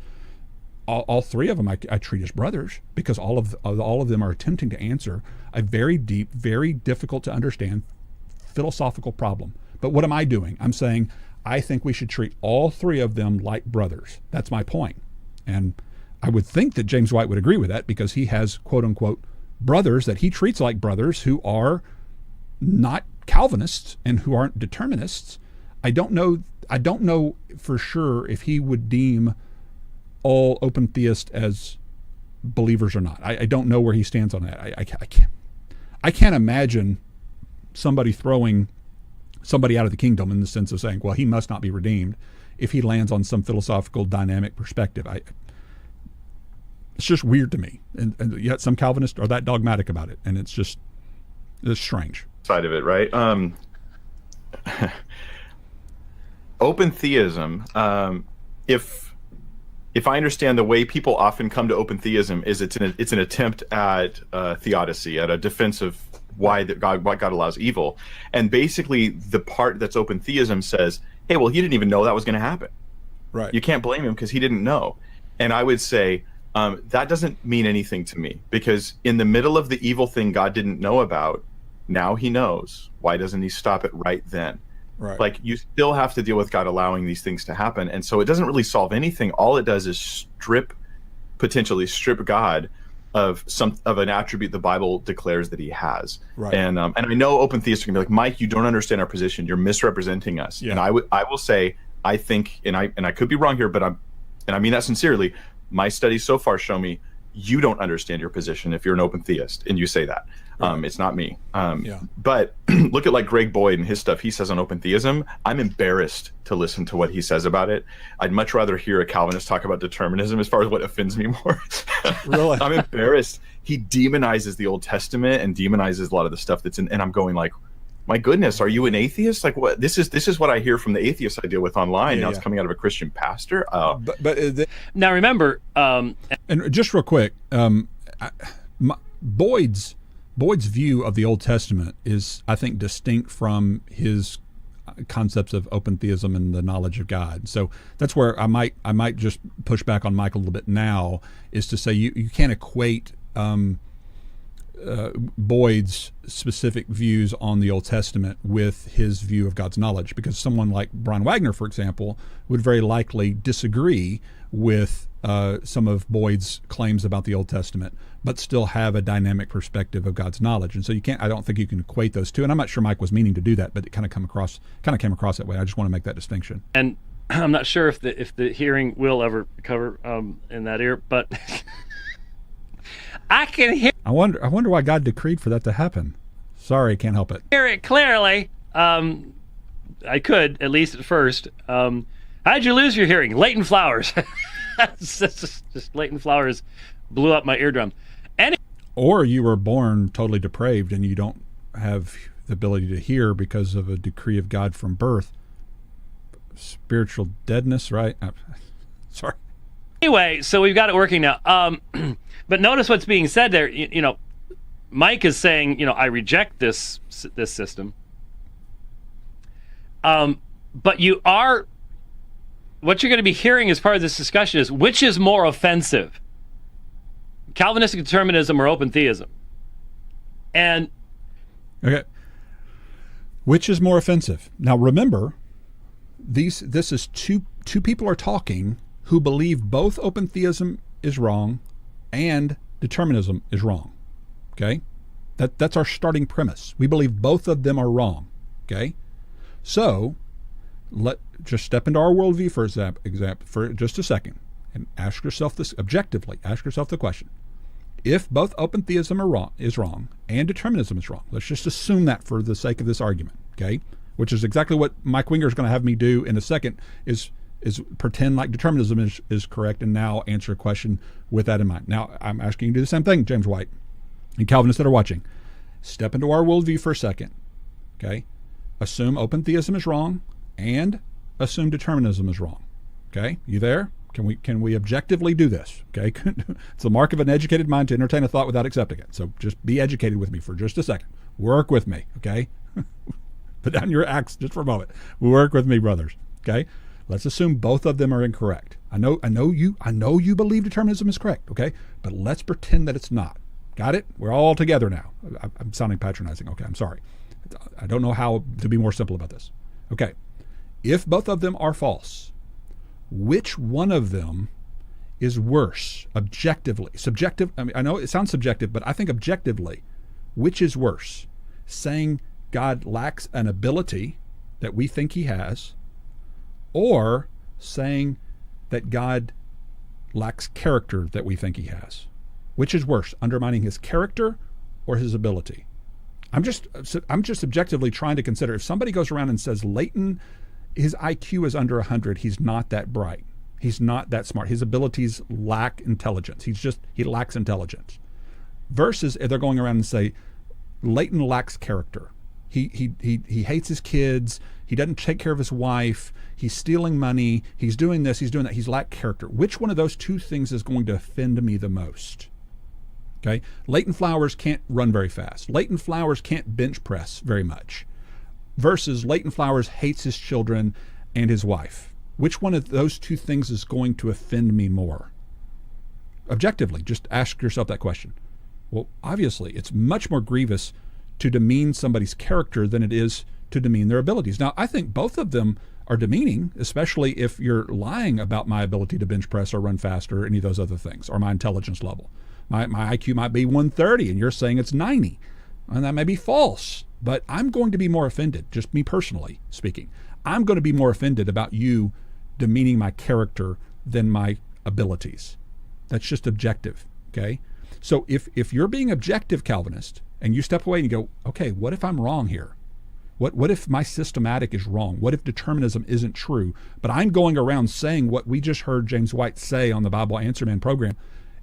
All three of them I treat as brothers because all of them are attempting to answer a very deep, very difficult to understand philosophical problem. But what am I doing? I'm saying I think we should treat all three of them like brothers. That's my point. And I would think that James White would agree with that because he has quote unquote brothers that he treats like brothers who are not Calvinists and who aren't determinists. I don't know for sure if he would deem all open theists as believers or not. I don't know where he stands on that. I can't imagine somebody throwing somebody out of the kingdom in the sense of saying, well, he must not be redeemed if he lands on some philosophical dynamic perspective. It's just weird to me. And yet some Calvinists are that dogmatic about it. And it's strange. Side of it, right? Open theism, if I understand the way people often come to open theism is it's an attempt at theodicy, at a defense of why God allows evil. And basically the part that's open theism says, hey, well, he didn't even know that was going to happen. Right. You can't blame him because he didn't know. And I would say that doesn't mean anything to me because in the middle of the evil thing God didn't know about, now he knows. Why doesn't he stop it right then? Right. Like you still have to deal with God allowing these things to happen. And so it doesn't really solve anything. All it does is potentially strip God of an attribute the Bible declares that he has. Right. And I know open theists are gonna be like, Mike, you don't understand our position. You're misrepresenting us. Yeah. And I will say, I think, and I could be wrong here, but I mean that sincerely. My studies so far show me you don't understand your position if you're an open theist and you say that. Right. It's not me. But look at like Greg Boyd and his stuff he says on open theism. I'm embarrassed to listen to what he says about it. I'd much rather hear a Calvinist talk about determinism as far as what offends me more. Really? I'm embarrassed. He demonizes the Old Testament and demonizes a lot of the stuff that's in, and I'm going like, my goodness, are you an atheist? Like what? This is what I hear from the atheists I deal with online. Now it's coming out of a Christian pastor. Now remember, and just real quick, Boyd's view of the Old Testament is, I think, distinct from his concepts of open theism and the knowledge of God. So that's where I might just push back on Mike a little bit now, is to say you can't equate Boyd's specific views on the Old Testament with his view of God's knowledge, because someone like Brian Wagner, for example, would very likely disagree with some of Boyd's claims about the Old Testament, but still have a dynamic perspective of God's knowledge. And so I don't think you can equate those two. And I'm not sure Mike was meaning to do that, but it kind of came across that way. I just want to make that distinction. And I'm not sure if the hearing will ever cover in that ear, but I can hear. I wonder why God decreed for that to happen. Sorry, can't help it. Hear it clearly. I could, at least at first. How'd you lose your hearing? Latent flowers. just latent flowers blew up my eardrum. Or you were born totally depraved and you don't have the ability to hear because of a decree of God from birth. Spiritual deadness, right? Sorry. Anyway, so we've got it working now. But notice what's being said there. Mike is saying, I reject this system. But what you're going to be hearing as part of this discussion is, which is more offensive, Calvinistic determinism or open theism? And okay, which is more offensive? Now remember, this is two people are talking who believe both open theism is wrong and determinism is wrong. Okay, that's our starting premise. We believe both of them are wrong. Okay, so just step into our worldview for just a second and ask yourself this objectively. Ask yourself the question: if both open theism is wrong and determinism is wrong, let's just assume that for the sake of this argument. Okay, which is exactly what Mike Winger is going to have me do in a second, is pretend like determinism is correct and now answer a question with that in mind. Now, I'm asking you to do the same thing, James White and Calvinists that are watching. Step into our worldview for a second. Okay? Assume open theism is wrong and assume determinism is wrong. Okay? You there? Can we objectively do this? Okay? It's the mark of an educated mind to entertain a thought without accepting it. So just be educated with me for just a second. Work with me. Okay? Put down your axe just for a moment. Work with me, brothers. Okay? Let's assume both of them are incorrect. I know you believe determinism is correct, okay? But let's pretend that it's not. Got it? We're all together now. I'm sounding patronizing. Okay, I'm sorry. I don't know how to be more simple about this. Okay. If both of them are false, which one of them is worse objectively? Subjective, I know it sounds subjective, but I think objectively, which is worse? Saying God lacks an ability that we think he has, or saying that God lacks character that we think he has? Which is worse, undermining his character or his ability? I'm just objectively trying to consider, if somebody goes around and says Leighton, his IQ is under 100, he's not that bright, he's not that smart, his abilities lack intelligence, he lacks intelligence, versus if they're going around and say Leighton lacks character, he hates his kids, he doesn't take care of his wife, he's stealing money, he's doing this, he's doing that, he's lack character. Which one of those two things is going to offend me the most? Okay, Leighton Flowers can't run very fast. Leighton Flowers can't bench press very much. Versus Leighton Flowers hates his children and his wife. Which one of those two things is going to offend me more? Objectively, just ask yourself that question. Well, obviously, it's much more grievous to demean somebody's character than it is to demean their abilities. Now, I think both of them are demeaning, especially if you're lying about my ability to bench press or run faster or any of those other things, or my intelligence level. My IQ might be 130 and you're saying it's 90. And that may be false, but I'm going to be more offended, just me personally speaking. I'm going to be more offended about you demeaning my character than my abilities. That's just objective, okay? So if you're being objective Calvinist and you step away and you go, okay, what if I'm wrong here? What if my systematic is wrong? What if determinism isn't true? But I'm going around saying what we just heard James White say on the Bible Answer Man program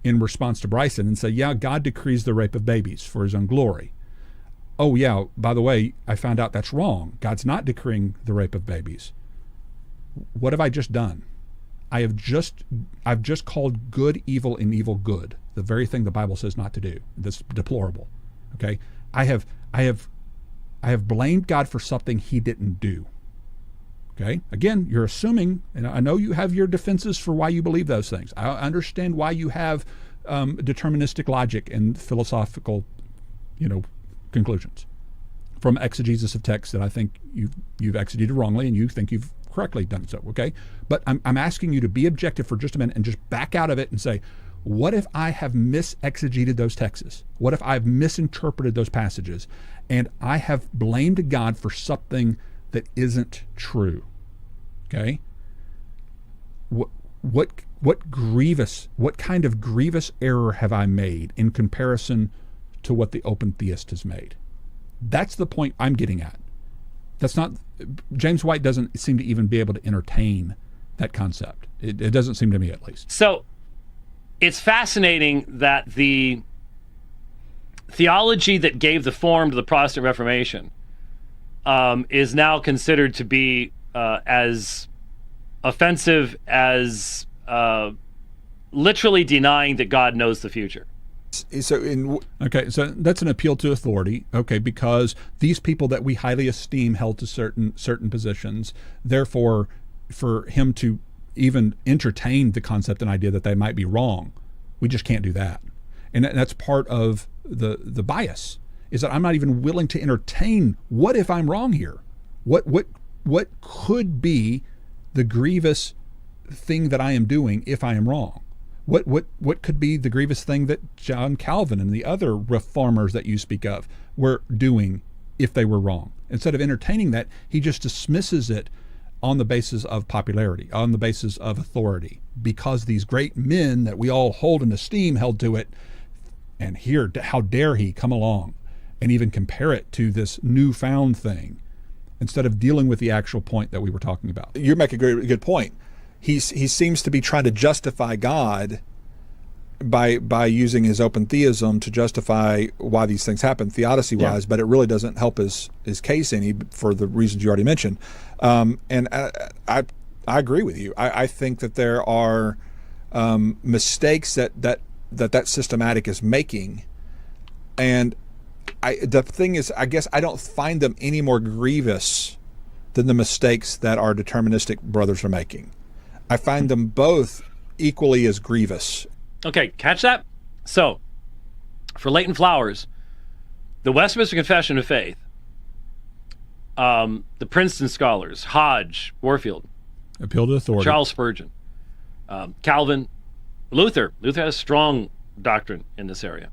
in response to Bryson and say, yeah, God decrees the rape of babies for his own glory. Oh yeah, by the way, I found out that's wrong. God's not decreeing the rape of babies. What have I just done? I've just called good evil and evil good, the very thing the Bible says not to do. That's deplorable. Okay? I have blamed God for something he didn't do. Okay? Again, you're assuming, and I know you have your defenses for why you believe those things. I understand why you have deterministic logic and philosophical, conclusions from exegesis of text that I think you've exegeted wrongly and you think you've correctly done so, okay? But I'm asking you to be objective for just a minute and just back out of it and say, what if I have misexegeted those texts? What if I've misinterpreted those passages and I have blamed God for something that isn't true? Okay? What kind of grievous error have I made in comparison to what the open theist has made? That's the point I'm getting at. That's not, James White doesn't seem to even be able to entertain that concept. It doesn't seem to me, at least. So it's fascinating that the theology that gave the form to the Protestant Reformation is now considered to be as offensive as literally denying that God knows the future. So that's an appeal to authority, okay, because these people that we highly esteem held to certain positions. Therefore, for him to even entertain the concept and idea that they might be wrong, we just can't do that. And that's part of the bias, is that I'm not even willing to entertain what if I'm wrong here? What could be the grievous thing that I am doing if I am wrong? What could be the grievous thing that John Calvin and the other reformers that you speak of were doing if they were wrong? Instead of entertaining that, he just dismisses it on the basis of popularity, on the basis of authority, because these great men that we all hold in esteem held to it. And here, how dare he come along and even compare it to this newfound thing instead of dealing with the actual point that we were talking about? You make a good point. He seems to be trying to justify God by using his open theism to justify why these things happen theodicy-wise, but it really doesn't help his case any for the reasons you already mentioned. And I agree with you. I think that there are mistakes that systematic is making, and the thing is, I guess I don't find them any more grievous than the mistakes that our deterministic brothers are making. I find them both equally as grievous. Okay, catch that? So, for Leighton Flowers, the Westminster Confession of Faith, the Princeton scholars, Hodge, Warfield, appeal to authority, Charles Spurgeon, Calvin, Luther. Luther had a strong doctrine in this area.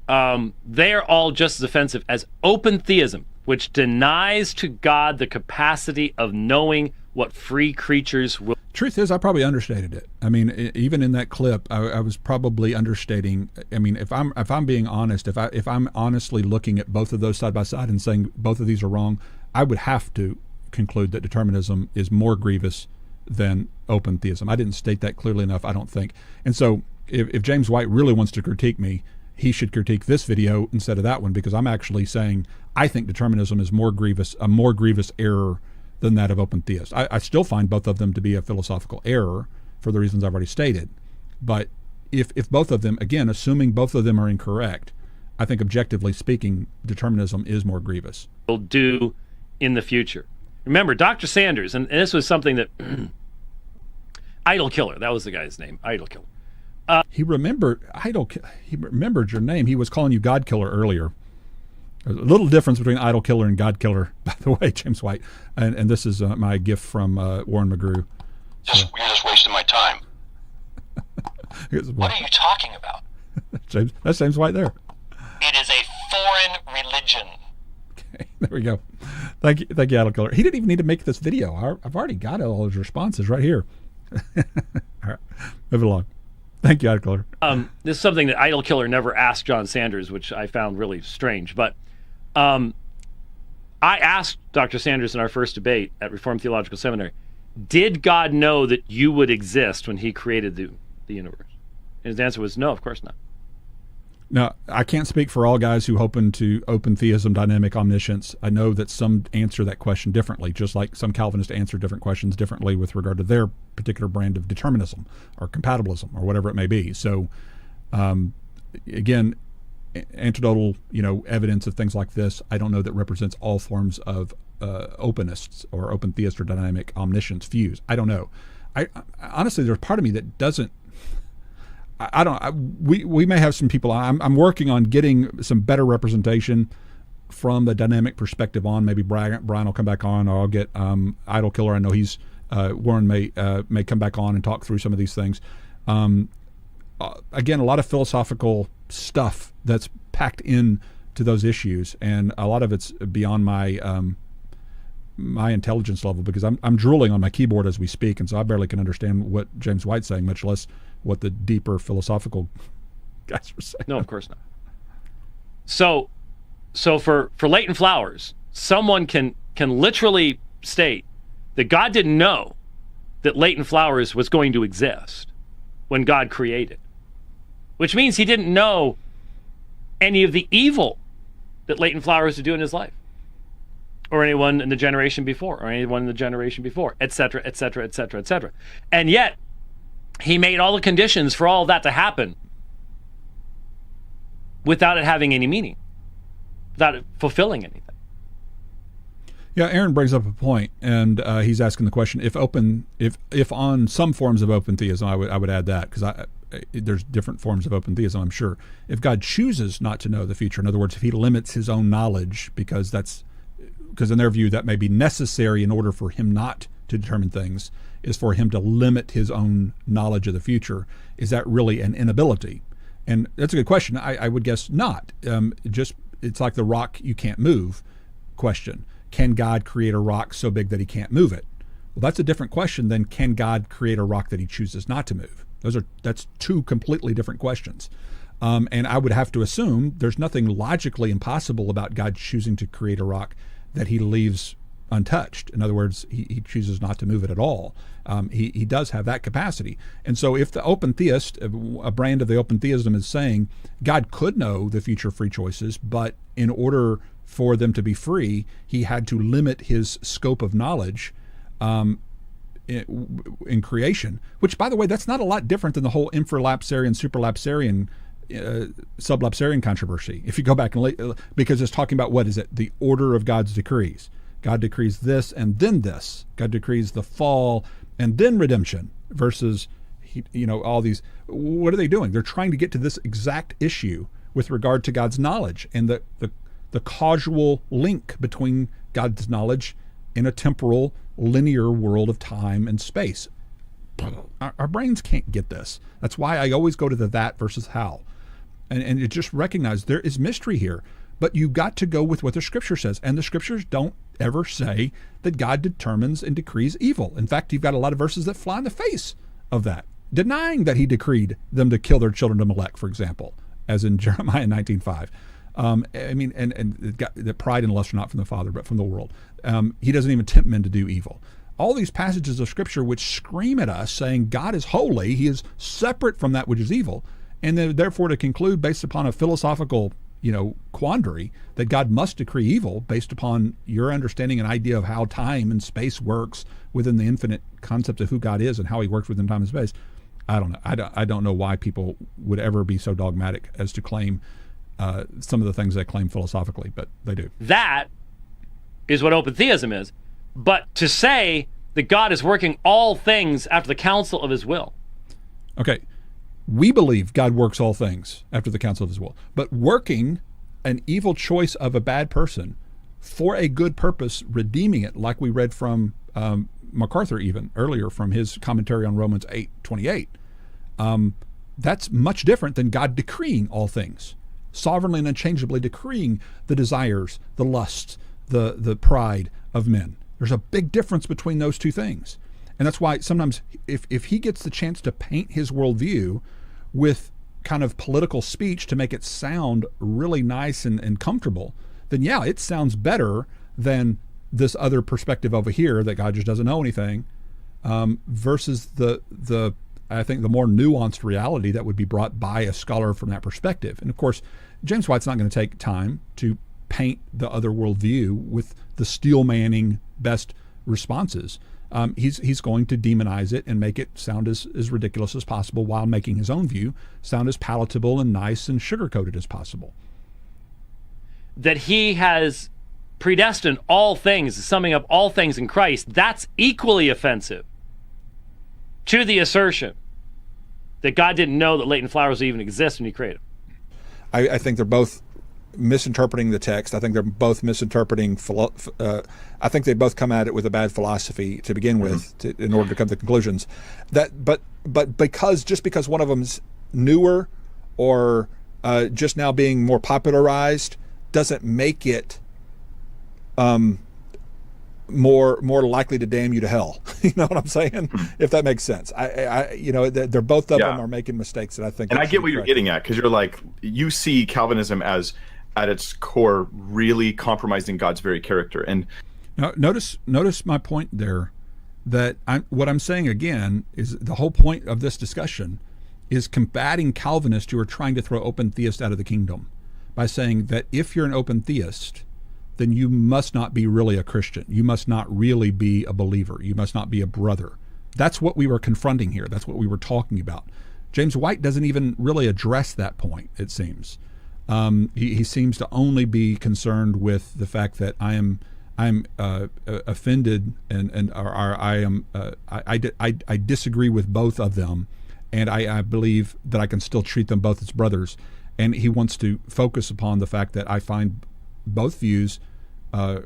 They are all just as offensive as open theism, which denies to God the capacity of knowing what free creatures will. Truth is, I probably understated it. I mean, even in that clip, I was probably understating. I mean, if I'm being honest, if I'm honestly looking at both of those side by side and saying both of these are wrong, I would have to conclude that determinism is more grievous than open theism. I didn't state that clearly enough, I don't think. And so, if James White really wants to critique me, he should critique this video instead of that one, because I'm actually saying I think determinism is a more grievous error than that of open theists. I still find both of them to be a philosophical error for the reasons I've already stated. But if both of them, again, assuming both of them are incorrect, I think objectively speaking, determinism is more grievous. Will do in the future. Remember, Dr. Sanders, and this was something that Idol Killer, that was the guy's name, Idol Killer. He remembered your name. He was calling you God Killer earlier. There's a little difference between Idol Killer and God Killer, by the way, James White. And this is my gift from Warren McGrew. You're just wasting my time. What are you talking about? That's James White there. It is a foreign religion. Okay, there we go. Thank you, Idol Killer. He didn't even need to make this video. I've already got all his responses right here. All right, move along. Thank you, Idol Killer. This is something that Idol Killer never asked John Sanders, which I found really strange. But I asked Dr. Sanders in our first debate at Reformed Theological Seminary, did God know that you would exist when he created the universe? And his answer was no, of course not. Now, I can't speak for all guys who open to open theism, dynamic omniscience. I know that some answer that question differently, just like some Calvinists answer different questions differently with regard to their particular brand of determinism or compatibilism or whatever it may be. So, again, anecdotal, evidence of things like this, I don't know that represents all forms of openists or open theists or dynamic omniscience views. I don't know. I honestly, there's part of me that doesn't. We may have some people. I'm working on getting some better representation from the dynamic perspective on. Maybe Brian will come back on, or I'll get Idol Killer. I know he's Warren may come back on and talk through some of these things. Again, a lot of philosophical stuff that's packed in to those issues, and a lot of it's beyond my my intelligence level, because I'm drooling on my keyboard as we speak, and so I barely can understand what James White's saying, much less what the deeper philosophical guys are saying. No, of course not. So for Leighton Flowers, someone can literally state that God didn't know that Leighton Flowers was going to exist when God created, which means he didn't know any of the evil that Leighton Flowers would do in his life, or anyone in the generation before, or anyone in the generation before, etc., etc., etc., etc. And yet, he made all the conditions for all of that to happen without it having any meaning, without it fulfilling anything. Yeah, Aaron brings up a point, and he's asking the question: if on some forms of open theism, I would add that, because there's different forms of open theism, I'm sure. If God chooses not to know the future, in other words, if he limits his own knowledge, because in their view that may be necessary in order for him not to determine things, is for him to limit his own knowledge of the future, is that really an inability? And that's a good question. I would guess not. It's like the rock you can't move question. Can God create a rock so big that he can't move it? Well, that's a different question than can God create a rock that he chooses not to move? That's two completely different questions. And I would have to assume there's nothing logically impossible about God choosing to create a rock that he leaves untouched. In other words, he chooses not to move it at all. He does have that capacity. And so if the open theist, a brand of the open theism, is saying God could know the future free choices, but in order for them to be free, he had to limit his scope of knowledge in creation, which, by the way, that's not a lot different than the whole infralapsarian, supralapsarian, sublapsarian controversy. If you go back and because it's talking about, what is it? The order of God's decrees. God decrees this and then this. God decrees the fall and then redemption, versus all these. What are they doing? They're trying to get to this exact issue with regard to God's knowledge and the causal link between God's knowledge in a temporal, linear world of time and space. Our brains can't get this. That's why I always go to the that versus how. And you just recognize there is mystery here. But you got to go with what the scripture says. And the scriptures don't ever say that God determines and decrees evil. In fact, you've got a lot of verses that fly in the face of that, denying that he decreed them to kill their children to Molech, for example, as in Jeremiah 19:5. The pride and lust are not from the Father, but from the world. He doesn't even tempt men to do evil. All these passages of Scripture which scream at us saying God is holy, he is separate from that which is evil, and then therefore to conclude based upon a philosophical quandary that God must decree evil based upon your understanding and idea of how time and space works within the infinite concept of who God is and how he works within time and space. I don't know. I don't know why people would ever be so dogmatic as to claim some of the things they claim philosophically, but they do. That is what open theism is. But to say that God is working all things after the counsel of his will. Okay. We believe God works all things after the counsel of his will. But working an evil choice of a bad person for a good purpose, redeeming it, like we read from MacArthur even earlier from his commentary on Romans 8:28, that's much different than God decreeing all things, sovereignly and unchangeably decreeing the desires, the lusts, the pride of men. There's a big difference between those two things. And that's why sometimes if he gets the chance to paint his worldview with kind of political speech to make it sound really nice and comfortable, then yeah, it sounds better than this other perspective over here that God just doesn't know anything, versus the I think the more nuanced reality that would be brought by a scholar from that perspective. And of course, James White's not going to take time to paint the other worldview with the steel manning best responses. He's going to demonize it and make it sound as ridiculous as possible while making his own view sound as palatable and nice and sugar-coated as possible. That he has predestined all things, summing up all things in Christ, that's equally offensive to the assertion that God didn't know that latent flowers even exist when he created them. I think they're both misinterpreting the text. I think they're both misinterpreting. I think they both come at it with a bad philosophy to begin with, in order to come to conclusions. But because one of them's newer or just now being more popularized doesn't make it more likely to damn you to hell. You know what I'm saying? If that makes sense. They're both of them are making mistakes that I think. And I get what you're getting at, because you're like, you see Calvinism as at its core really compromising God's very character. And now notice my point there, that what I'm saying again is the whole point of this discussion is combating Calvinists who are trying to throw open theists out of the kingdom by saying that if you're an open theist, then you must not be really a Christian. You must not really be a believer. You must not be a brother. That's what we were confronting here. That's what we were talking about. James White doesn't even really address that point, it seems. He seems to only be concerned with the fact that I'm offended I disagree with both of them, and I believe that I can still treat them both as brothers. And he wants to focus upon the fact that I find both views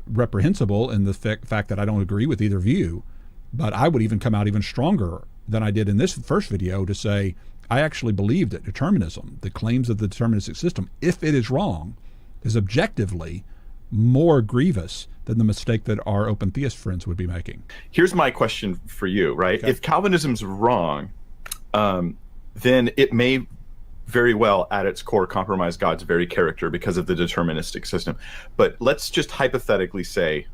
reprehensible, in the fact that I don't agree with either view. But I would even come out even stronger than I did in this first video to say I actually believe that determinism, the claims of the deterministic system, if it is wrong, is objectively more grievous than the mistake that our open theist friends would be making. Here's my question for you, right? Okay. If Calvinism's wrong, then it may very well at its core compromise God's very character because of the deterministic system. But let's just hypothetically say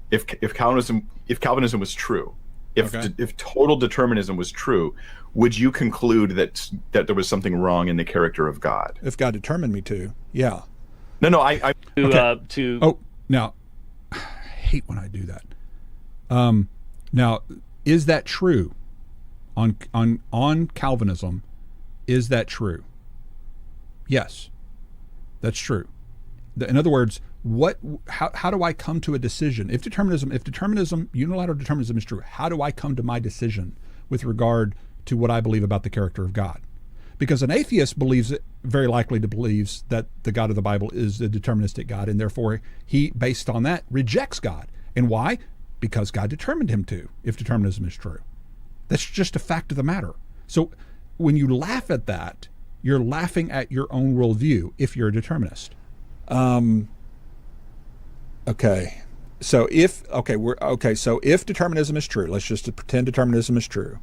if Calvinism was true, if total determinism was true, would you conclude that there was something wrong in the character of God? If God determined me to, yeah. No, now I hate when I do that. Now, is that true on Calvinism? Is that true? Yes, that's true. In other words, how do I come to a decision? If determinism, unilateral determinism is true, how do I come to my decision with regard to what I believe about the character of God? Because an atheist very likely believes that the God of the Bible is a deterministic God, and therefore he, based on that, rejects God. And why? Because God determined him to, if determinism is true. That's just a fact of the matter. So when you laugh at that, you're laughing at your own worldview if you're a determinist. Okay. So if determinism is true, let's just pretend determinism is true.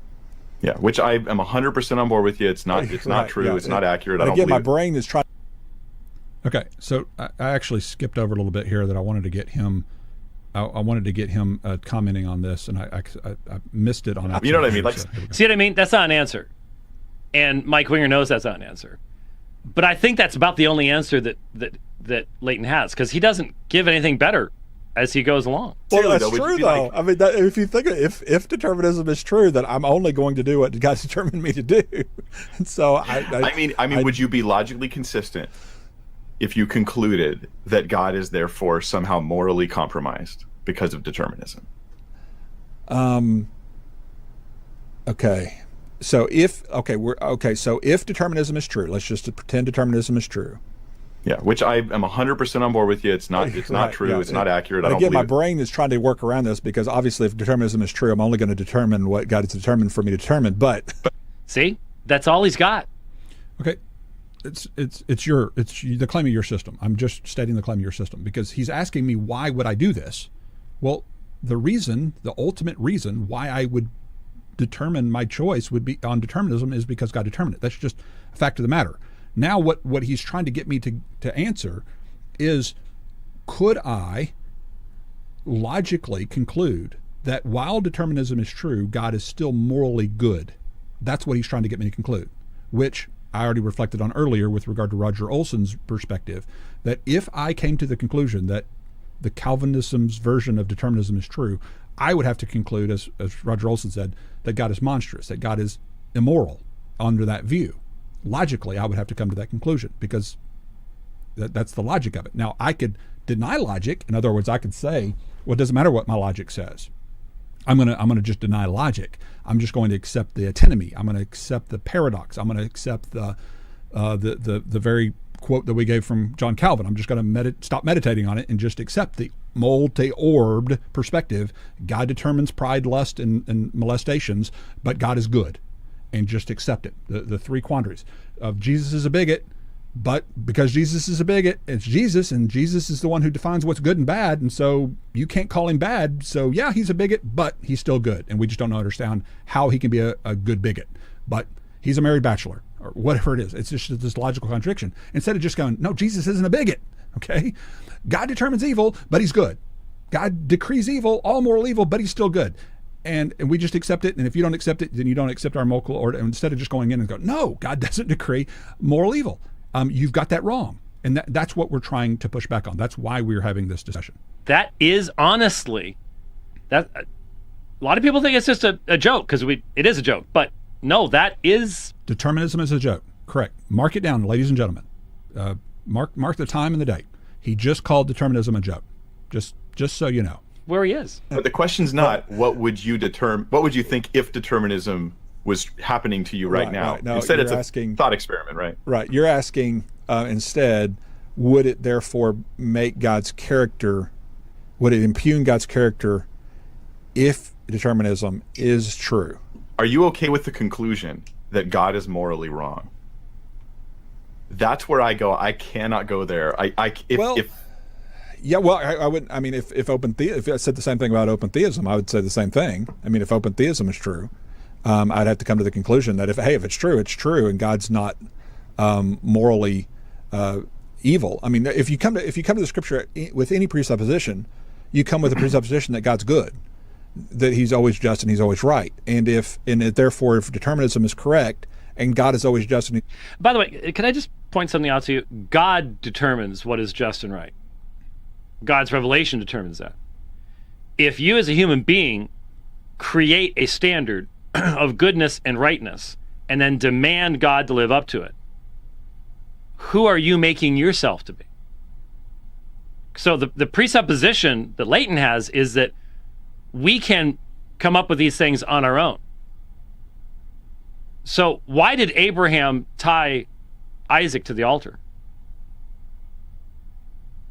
Yeah, which I am 100% on board with you. It's not true. Yeah, it's not accurate. I don't again, believe my brain is trying. Okay, so I actually skipped over a little bit here that I wanted to get him. I wanted to get him commenting on this, and I missed it on. You know what I mean? Like, see what I mean? That's not an answer, and Mike Winger knows that's not an answer. But I think that's about the only answer that Leighton has, because he doesn't give anything better as he goes along. Well, that's true, though. I mean, if you think if determinism is true, then I'm only going to do what God determined me to do. And so I mean, would you be logically consistent if you concluded that God is therefore somehow morally compromised because of determinism? Okay. So if determinism is true, let's just pretend determinism is true. Yeah, which I am 100% on board with you. It's not true. Yeah, it's not accurate. I don't again, believe my brain is trying to work around this, because obviously if determinism is true, I'm only going to determine what God has determined for me to determine. But see, that's all he's got. Okay, it's the claim of your system. I'm just stating the claim of your system, because he's asking me why would I do this. Well, the ultimate reason why I would determine my choice would be on determinism is because God determined it. That's just a fact of the matter. Now what he's trying to get me to answer is, could I logically conclude that while determinism is true, God is still morally good? That's what he's trying to get me to conclude, which I already reflected on earlier with regard to Roger Olson's perspective, that if I came to the conclusion that the Calvinism's version of determinism is true, I would have to conclude, as Roger Olson said, that God is monstrous, that God is immoral under that view. Logically, I would have to come to that conclusion, because that's the logic of it. Now, I could deny logic. In other words, I could say, well, it doesn't matter what my logic says. I'm gonna just deny logic. I'm just going to accept the antinomy. I'm going to accept the paradox. I'm going to accept the very quote that we gave from John Calvin. I'm just going to stop meditating on it and just accept the multi-orbed perspective. God determines pride, lust, and molestations, but God is good, and just accept it. The three quandaries of Jesus is a bigot, but because Jesus is a bigot, it's Jesus, and Jesus is the one who defines what's good and bad, and so you can't call him bad. So yeah, he's a bigot, but he's still good, and we just don't understand how he can be a good bigot. But he's a married bachelor, or whatever it is. It's just this logical contradiction. Instead of just going, no, Jesus isn't a bigot, okay? God determines evil, but he's good. God decrees evil, all moral evil, but he's still good. And we just accept it, and if you don't accept it, then you don't accept our moral order. And instead of just going in and go, no, God doesn't decree moral evil. You've got that wrong. And that's what we're trying to push back on. That's why we're having this discussion. That is honestly, a lot of people think it's just a joke, because it is a joke. But no, that is... Determinism is a joke. Correct. Mark it down, ladies and gentlemen. Mark the time and the date. He just called determinism a joke. Just so you know. Where he is. But the question's not what would you think if determinism was happening to you right now. No, instead, it's asking, a thought experiment, right? Right. You're asking instead, would it therefore make God's character, would it impugn God's character if determinism is true? Are you okay with the conclusion that God is morally wrong? That's where I go. I cannot go there. Yeah, well, I wouldn't. I mean, if I said the same thing about open theism, I would say the same thing. I mean, if open theism is true, I'd have to come to the conclusion that if it's true, it's true, and God's not morally evil. I mean, if you come to the Scripture with any presupposition, you come with a presupposition that God's good, that He's always just and He's always right, and therefore, if determinism is correct and God is always just and By the way, can I just point something out to you? God determines what is just and right. God's revelation determines that. If you as a human being create a standard of goodness and rightness and then demand God to live up to it, who are you making yourself to be? So the presupposition that Leighton has is that we can come up with these things on our own. So why did Abraham tie Isaac to the altar?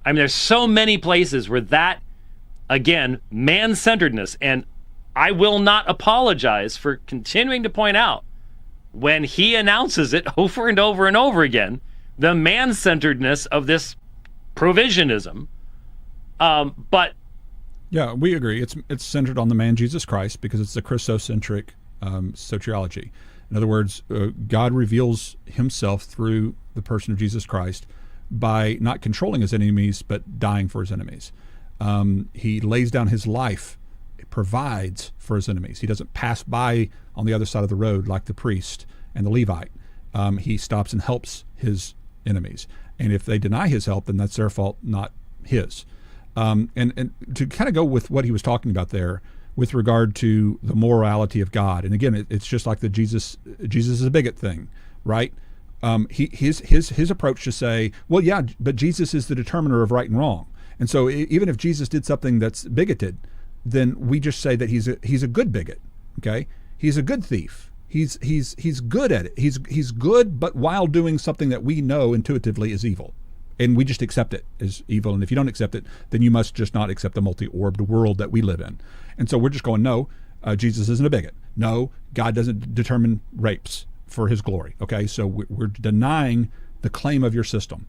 I mean, there's so many places where that, again, man-centeredness, and I will not apologize for continuing to point out when he announces it over and over and over again, the man-centeredness of this provisionism. But yeah, we agree. It's centered on the man Jesus Christ because it's the Christocentric soteriology. In other words, God reveals himself through the person of Jesus Christ by not controlling his enemies, but dying for his enemies. He lays down his life, provides for his enemies. He doesn't pass by on the other side of the road like the priest and the Levite. He stops and helps his enemies. And if they deny his help, then that's their fault, not his. And to kind of go with what he was talking about there with regard to the morality of God. And again, it's just like the Jesus is a bigot thing, right? His approach to say, well, yeah, but Jesus is the determiner of right and wrong. And so even if Jesus did something that's bigoted, then we just say that he's a good bigot. Okay, he's a good thief. He's good at it. He's good, but while doing something that we know intuitively is evil, and we just accept it as evil. And if you don't accept it, then you must just not accept the multi-orbed world that we live in. And so we're just going, no, Jesus isn't a bigot. No, God doesn't determine rapes for his glory. Okay, so we're denying the claim of your system.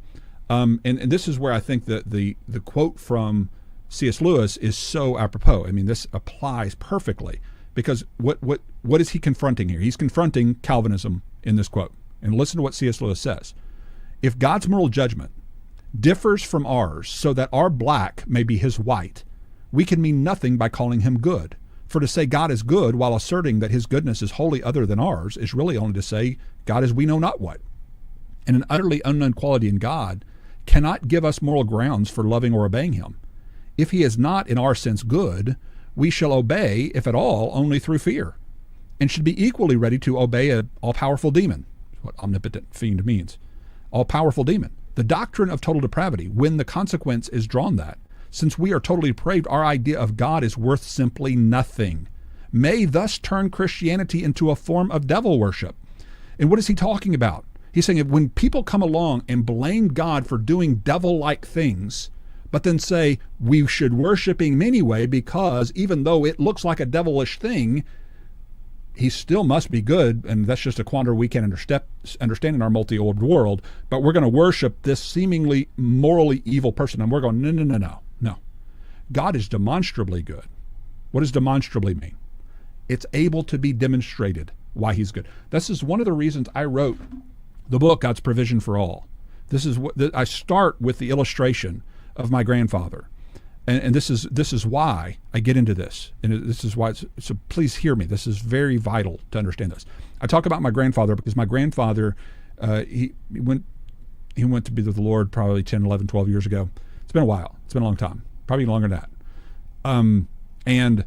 And this is where I think that the quote from C.S. Lewis is so apropos. I mean, this applies perfectly because what is he confronting here? He's confronting Calvinism in this quote. And listen to what C.S. Lewis says. If God's moral judgment differs from ours so that our black may be his white, we can mean nothing by calling him good. For to say God is good while asserting that his goodness is wholly other than ours is really only to say God is we know not what. And an utterly unknown quality in God cannot give us moral grounds for loving or obeying him. If he is not in our sense good, we shall obey, if at all, only through fear, and should be equally ready to obey an all-powerful demon. That's what omnipotent fiend means. All-powerful demon. The doctrine of total depravity, when the consequence is drawn that, since we are totally depraved, our idea of God is worth simply nothing, may thus turn Christianity into a form of devil worship. And what is he talking about? He's saying that when people come along and blame God for doing devil-like things, but then say we should worship him anyway because even though it looks like a devilish thing, he still must be good, and that's just a quandary we can't understand in our multi-orbed world, but we're going to worship this seemingly morally evil person. And we're going, no. God is demonstrably good. What does demonstrably mean? It's able to be demonstrated why he's good. This is one of the reasons I wrote the book, God's Provision for All. This is what I start with the illustration of my grandfather. And this is why I get into this, and this is why. So please hear me. This is very vital to understand this. I talk about my grandfather because my grandfather, he went to be with the Lord probably 10, 11, 12 years ago. It's been a while. It's been a long time, probably longer than that. And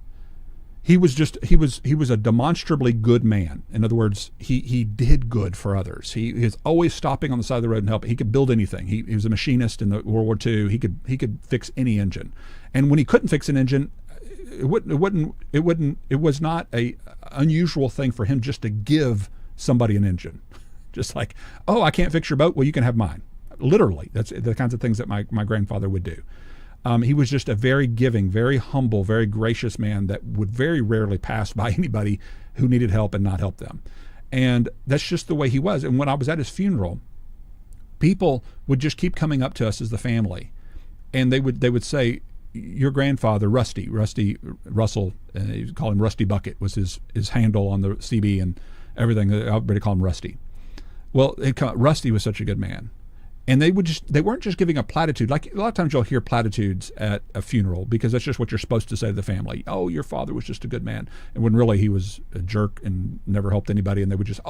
he was a demonstrably good man. In other words, he did good for others. He was always stopping on the side of the road and helping. He could build anything. He was a machinist in the World War II. He could fix any engine. And when he couldn't fix an engine, it was not a unusual thing for him just to give somebody an engine. Just like, oh, I can't fix your boat. Well, you can have mine. Literally, that's the kinds of things that my grandfather would do. He was just a very giving, very humble, very gracious man that would very rarely pass by anybody who needed help and not help them. And that's just the way he was. And when I was at his funeral, people would just keep coming up to us as the family, and they would say, your grandfather, Rusty Russell, you call him Rusty Bucket, was his handle on the CB and everything. Everybody call him Rusty. Well, Rusty was such a good man. And they weren't just giving a platitude. Like a lot of times you'll hear platitudes at a funeral because that's just what you're supposed to say to the family. Oh, your father was just a good man. And when really he was a jerk and never helped anybody. And they would just,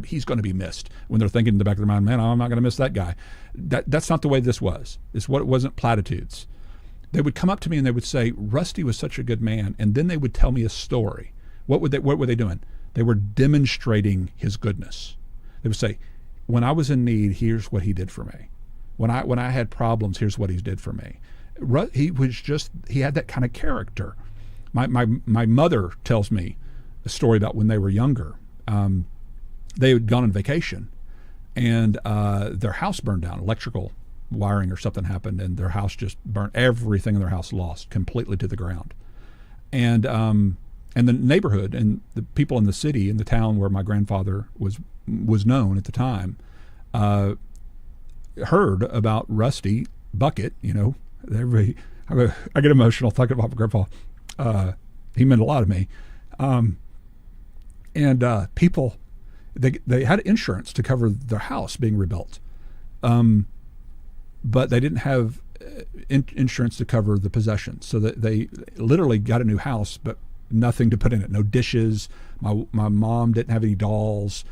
he's going to be missed. When they're thinking in the back of their mind, man, I'm not going to miss that guy. That's not the way this was. It wasn't platitudes. They would come up to me and they would say, Rusty was such a good man. And then they would tell me a story. What were they doing? They were demonstrating his goodness. They would say, when I was in need, here's what he did for me. When I had problems, here's what he did for me. He had that kind of character. My mother tells me a story about when they were younger. They had gone on vacation, and their house burned down. Electrical wiring or something happened, and their house just burnt. Everything in their house lost completely to the ground. And the neighborhood and the people in the city, in the town where my grandfather was known at the time, heard about Rusty Bucket. I get emotional thinking about my grandpa. He meant a lot to me. And people, they had insurance to cover their house being rebuilt, but they didn't have insurance to cover the possessions. So that they literally got a new house, but nothing to put in it. No dishes. My mom didn't have any dolls.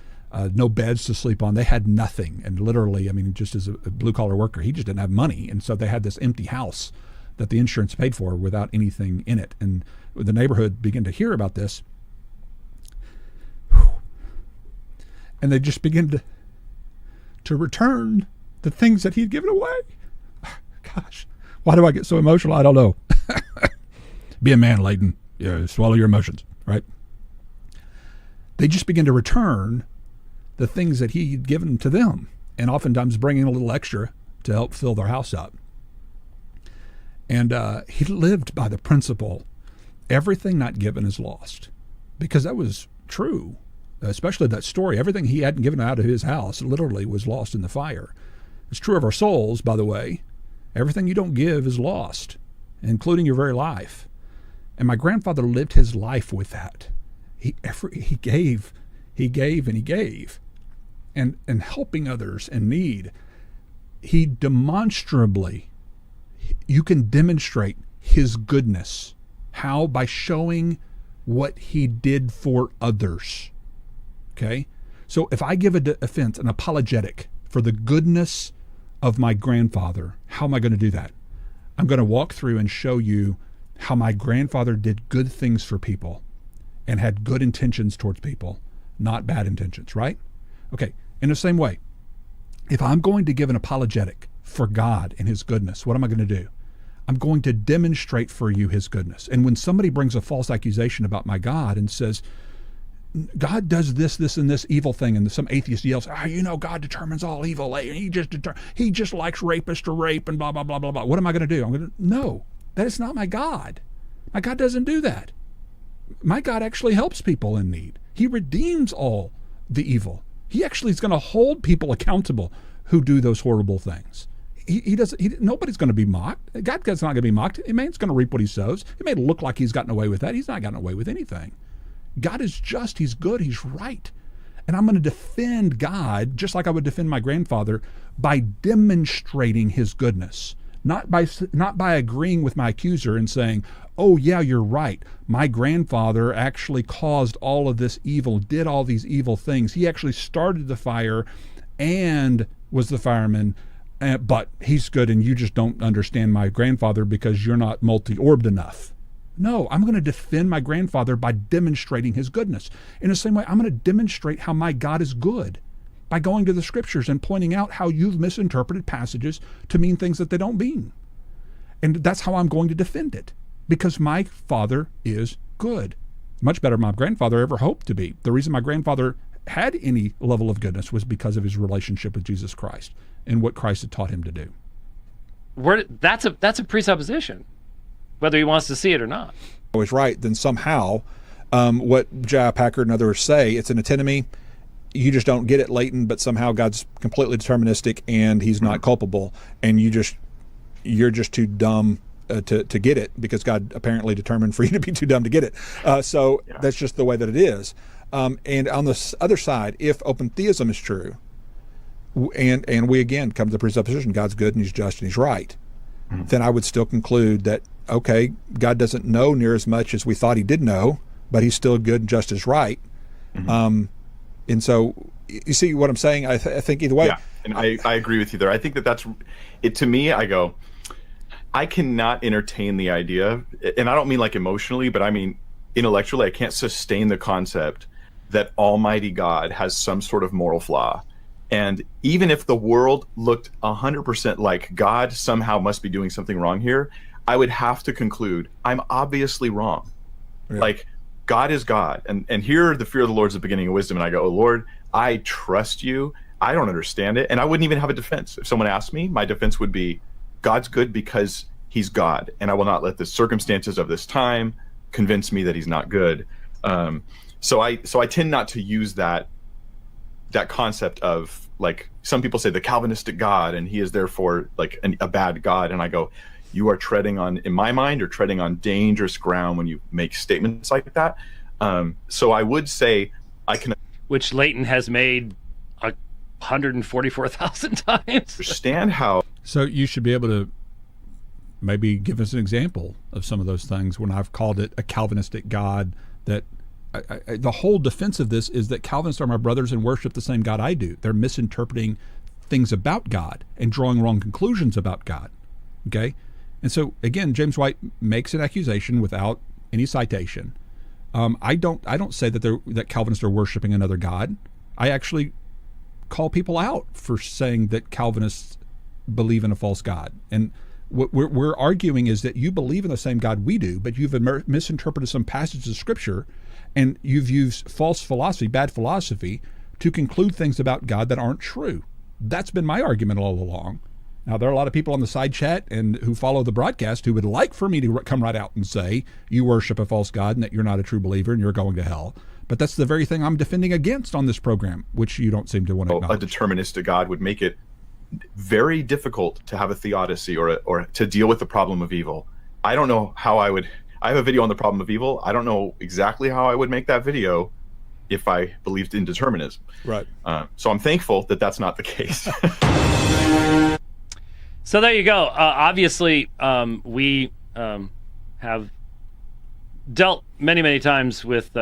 No beds to sleep on. They had nothing. And literally, just as a blue-collar worker, he just didn't have money. And so they had this empty house that the insurance paid for without anything in it. And the neighborhood began to hear about this. And they just began to return the things that he'd given away. Gosh, why do I get so emotional? I don't know. Be a man, Leighton. Yeah, swallow your emotions, right? They just began to return the things that he'd given to them, and oftentimes bringing a little extra to help fill their house up. And he lived by the principle, everything not given is lost, because that was true, especially that story. Everything he hadn't given out of his house literally was lost in the fire. It's true of our souls, by the way. Everything you don't give is lost, including your very life. And my grandfather lived his life with that. He gave, and he gave. And helping others in need, he demonstrably, you can demonstrate his goodness. How? By showing what he did for others. Okay? So if I give a defense, an apologetic for the goodness of my grandfather, how am I going to do that? I'm going to walk through and show you how my grandfather did good things for people and had good intentions towards people, not bad intentions, right? Okay. In the same way, If I'm going to give an apologetic for God and his goodness, what am I going to do? I'm going to demonstrate for you his goodness. And when somebody brings a false accusation about my God and says, God does this, this, and this evil thing, and some atheist yells, God determines all evil. He just likes rapists to rape and blah, blah, blah, blah, blah. What am I going to do? I'm going to, no, that is not my God. My God doesn't do that. My God actually helps people in need. He redeems all the evil. He actually is going to hold people accountable who do those horrible things. Nobody's going to be mocked. God's not going to be mocked. A man's going to reap what he sows. It may look like he's gotten away with that. He's not gotten away with anything. God is just. He's good. He's right. And I'm going to defend God just like I would defend my grandfather by demonstrating his goodness, not by agreeing with my accuser and saying, oh, yeah, you're right. My grandfather actually caused all of this evil, did all these evil things. He actually started the fire and was the fireman, but he's good and you just don't understand my grandfather because you're not multi-orbed enough. No, I'm going to defend my grandfather by demonstrating his goodness. In the same way, I'm going to demonstrate how my God is good by going to the scriptures and pointing out how you've misinterpreted passages to mean things that they don't mean. And that's how I'm going to defend it, because my father is good. Much better than my grandfather ever hoped to be. The reason my grandfather had any level of goodness was because of his relationship with Jesus Christ and what Christ had taught him to do. That's a presupposition, whether he wants to see it or not. Always right, then somehow what J.I. Packard and others say, it's an antinomy. You just don't get it latent, but somehow God's completely deterministic and he's not culpable, and you're just too dumb to get it, because God apparently determined for you to be too dumb to get it. That's just the way that it is. And on the other side, if open theism is true, and we again come to the presupposition God's good and he's just and he's right, then I would still conclude that, okay, God doesn't know near as much as we thought he did know, but he's still good and just as right. And so you see what I'm saying? I think either way. Yeah, and I agree with you there. I think that's it. To me, I go, I cannot entertain the idea, and I don't mean like emotionally, but I mean intellectually. I can't sustain the concept that Almighty God has some sort of moral flaw. And even if the world looked 100% like God somehow must be doing something wrong here, I would have to conclude I'm obviously wrong. Yeah. Like, God is God. And here the fear of the Lord is the beginning of wisdom. And I go, oh, Lord, I trust you. I don't understand it. And I wouldn't even have a defense. If someone asked me, my defense would be, God's good because he's God. And I will not let the circumstances of this time convince me that he's not good. So I tend not to use that concept of, like, some people say the Calvinistic God, and he is therefore like a bad God. And I go, you are treading on, in my mind, or treading on dangerous ground when you make statements like that. So I would say I can, which Leighton has made 144,000 times. Understand how. So you should be able to maybe give us an example of some of those things when I've called it a Calvinistic God. That the whole defense of this is that Calvinists are my brothers and worship the same God I do. They're misinterpreting things about God and drawing wrong conclusions about God. Okay? And so, again, James White makes an accusation without any citation. I don't say that Calvinists are worshiping another God. I actually call people out for saying that Calvinists believe in a false God. And what we're arguing is that you believe in the same God we do, but you've misinterpreted some passages of Scripture, and you've used false philosophy, bad philosophy, to conclude things about God that aren't true. That's been my argument all along. Now, there are a lot of people on the side chat and who follow the broadcast who would like for me to come right out and say you worship a false God and that you're not a true believer and you're going to hell. But that's the very thing I'm defending against on this program, which you don't seem to want to acknowledge. A deterministic God would make it very difficult to have a theodicy or to deal with the problem of evil. I don't know how I would. I have a video on the problem of evil. I don't know exactly how I would make that video if I believed in determinism. Right. So I'm thankful that that's not the case. So there you go. Obviously, we have dealt many times with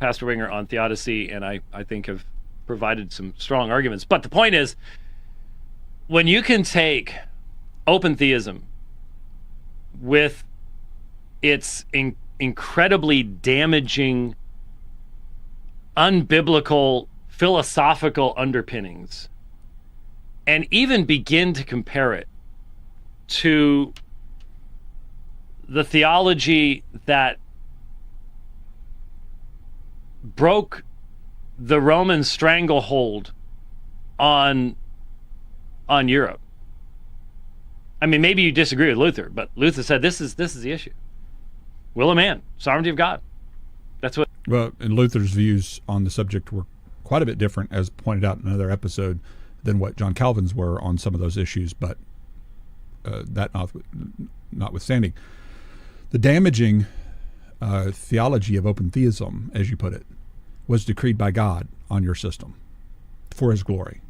Pastor Winger on theodicy, and I think have provided some strong arguments. But the point is, when you can take open theism with its incredibly damaging, unbiblical, philosophical underpinnings, and even begin to compare it to the theology that broke the Roman stranglehold on Europe. I mean, maybe you disagree with Luther, but Luther said this is the issue. Will of man, sovereignty of God. That's what. Well, and Luther's views on the subject were quite a bit different, as pointed out in another episode, than what John Calvin's were on some of those issues. But that notwithstanding, the damaging theology of open theism, as you put it, was decreed by God on your system for His glory,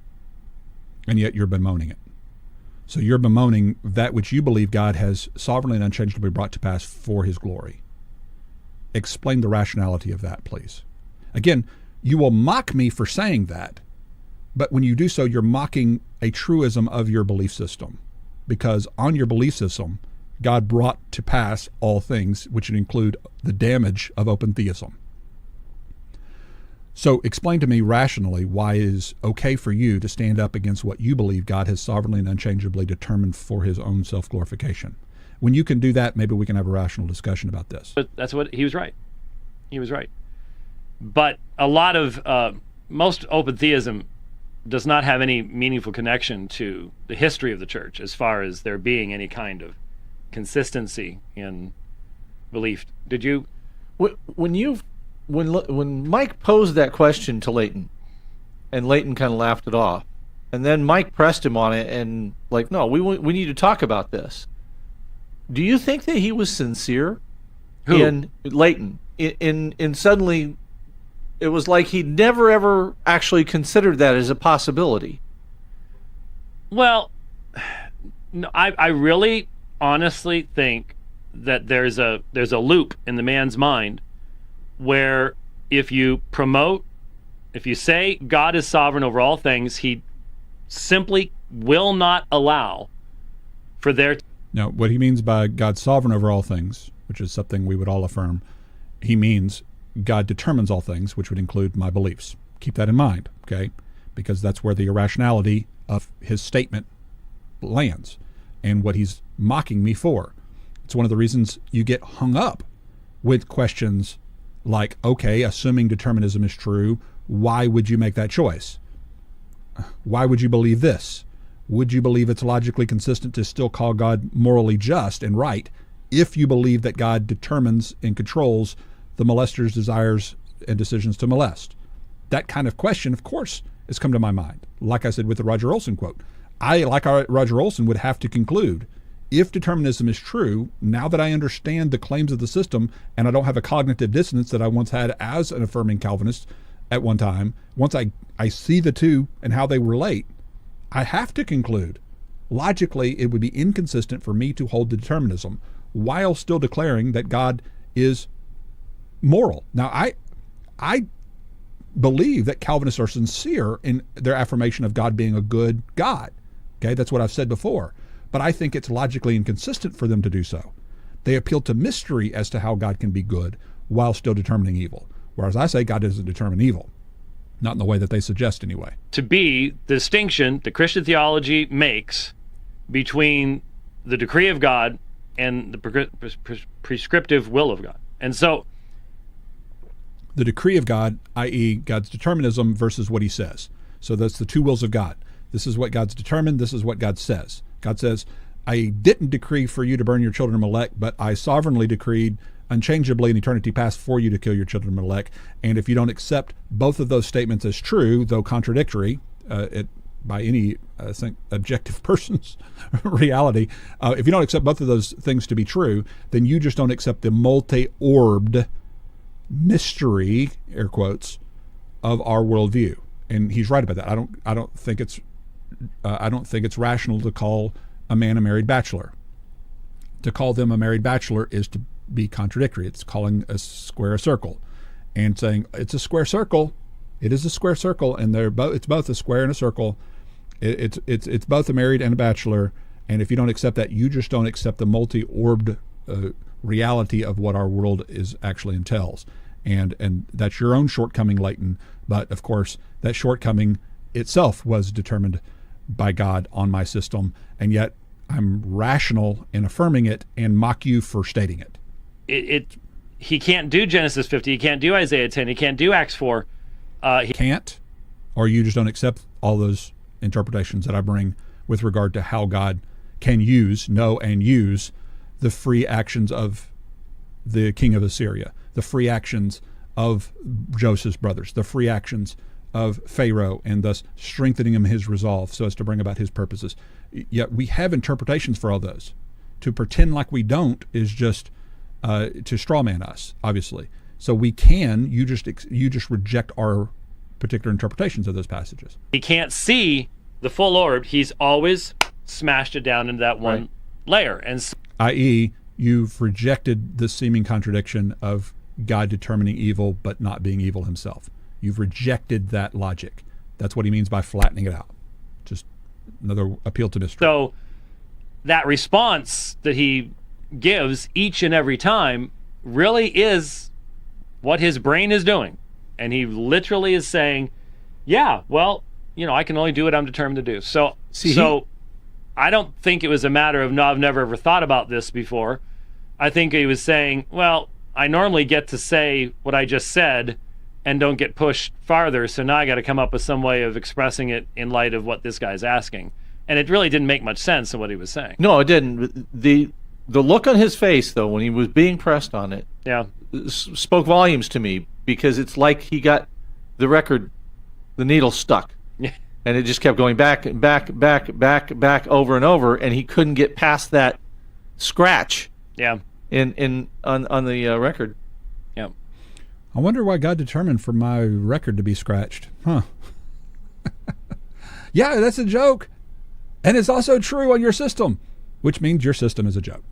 and yet you're bemoaning it. So you're bemoaning that which you believe God has sovereignly and unchangeably brought to pass for His glory. Explain the rationality of that, please. Again, you will mock me for saying that, but when you do so, you're mocking a truism of your belief system, because on your belief system, God brought to pass all things, which would include the damage of open theism. So explain to me rationally why it is okay for you to stand up against what you believe God has sovereignly and unchangeably determined for His own self-glorification. When you can do that, maybe we can have a rational discussion about this. But that's what he was right. He was right. But a lot of most open theism does not have any meaningful connection to the history of the church as far as there being any kind of consistency in belief. Did you? When Mike posed that question to Leighton, and Leighton kind of laughed it off, and then Mike pressed him on it, and like, no, we need to talk about this. Do you think that he was sincere? Who? In Leighton? In suddenly, it was like he'd never ever actually considered that as a possibility. Well, no, I really honestly think that there's a loop in the man's mind where if you say God is sovereign over all things, He simply will not allow for there. Now, what he means by God's sovereign over all things, which is something we would all affirm, he means God determines all things, which would include my beliefs. Keep that in mind, okay? Because that's where the irrationality of his statement lands and what he's mocking me for. It's one of the reasons you get hung up with questions like, okay, assuming determinism is true, why would you make that choice? Why would you believe this? Would you believe it's logically consistent to still call God morally just and right if you believe that God determines and controls the molester's desires and decisions to molest? That kind of question, of course, has come to my mind. Like I said with the Roger Olson quote, Roger Olson, would have to conclude, if determinism is true, now that I understand the claims of the system and I don't have a cognitive dissonance that I once had as an affirming Calvinist at one time, once I see the two and how they relate, I have to conclude, logically, it would be inconsistent for me to hold to determinism while still declaring that God is moral. Now, I believe that Calvinists are sincere in their affirmation of God being a good God. Okay, that's what I've said before. But I think it's logically inconsistent for them to do so. They appeal to mystery as to how God can be good while still determining evil. Whereas I say God doesn't determine evil. Not in the way that they suggest, anyway. To be the distinction that Christian theology makes between the decree of God and the prescriptive will of God. And so the decree of God, i.e. God's determinism versus what He says. So that's the two wills of God. This is what God's determined. This is what God says. God says, I didn't decree for you to burn your children Molech, but I sovereignly decreed unchangeably in eternity past for you to kill your children Molech. And if you don't accept both of those statements as true, though contradictory, by any objective person's reality, if you don't accept both of those things to be true, then you just don't accept the multi-orbed mystery, air quotes, of our worldview. And he's right about that. I don't think it's rational to call a man a married bachelor. To call them a married bachelor is to be contradictory. It's calling a square a circle, and saying it's a square circle. It is a square circle, and it's both a square and a circle. It's both a married and a bachelor. And if you don't accept that, you just don't accept the multi-orbed reality of what our world is actually entails. And that's your own shortcoming, Leighton. But of course, that shortcoming itself was determined by God on my system, and yet I'm rational in affirming it and mock you for stating it. He can't do Genesis 50. He can't do Isaiah 10. He can't do Acts 4. He can't, or you just don't accept all those interpretations that I bring with regard to how God can know and use the free actions of the king of Assyria, the free actions of Joseph's brothers, the free actions of Pharaoh, and thus strengthening him his resolve so as to bring about his purposes. Yet we have interpretations for all those. To pretend like we don't is just to strawman us, obviously. So we can. You just reject our particular interpretations of those passages. He can't see the full orb. He's always smashed it down into that one layer, and i.e., you've rejected the seeming contradiction of God determining evil but not being evil himself. You've rejected that logic. That's what he means by flattening it out. Just another appeal to mystery. So that response that he gives each and every time really is what his brain is doing. And he literally is saying, yeah, well, I can only do what I'm determined to do. So I don't think it was a matter of, no, I've never ever thought about this before. I think he was saying, well, I normally get to say what I just said and don't get pushed farther, so now I got to come up with some way of expressing it in light of what this guy's asking. And it really didn't make much sense in what he was saying. No, it didn't. The look on his face, though, when he was being pressed on it, spoke volumes to me, because it's like he got the record, the needle stuck. Yeah. And it just kept going back and back over and over, and he couldn't get past that scratch. Yeah. On the record. Yeah. I wonder why God determined for my record to be scratched. Huh. Yeah, that's a joke. And it's also true on your system, which means your system is a joke.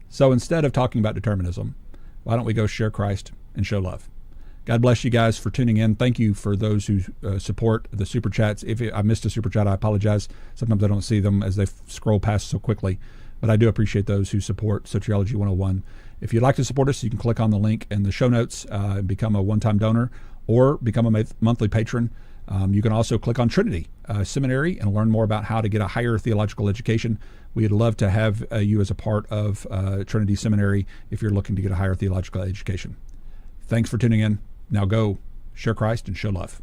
So instead of talking about determinism, why don't we go share Christ and show love? God bless you guys for tuning in. Thank you for those who support the Super Chats. If I missed a Super Chat, I apologize. Sometimes I don't see them as they scroll past so quickly. But I do appreciate those who support Soteriology 101. If you'd like to support us, you can click on the link in the show notes and become a one-time donor or become a monthly patron. You can also click on Trinity Seminary and learn more about how to get a higher theological education. We'd love to have you as a part of Trinity Seminary if you're looking to get a higher theological education. Thanks for tuning in. Now go share Christ and show love.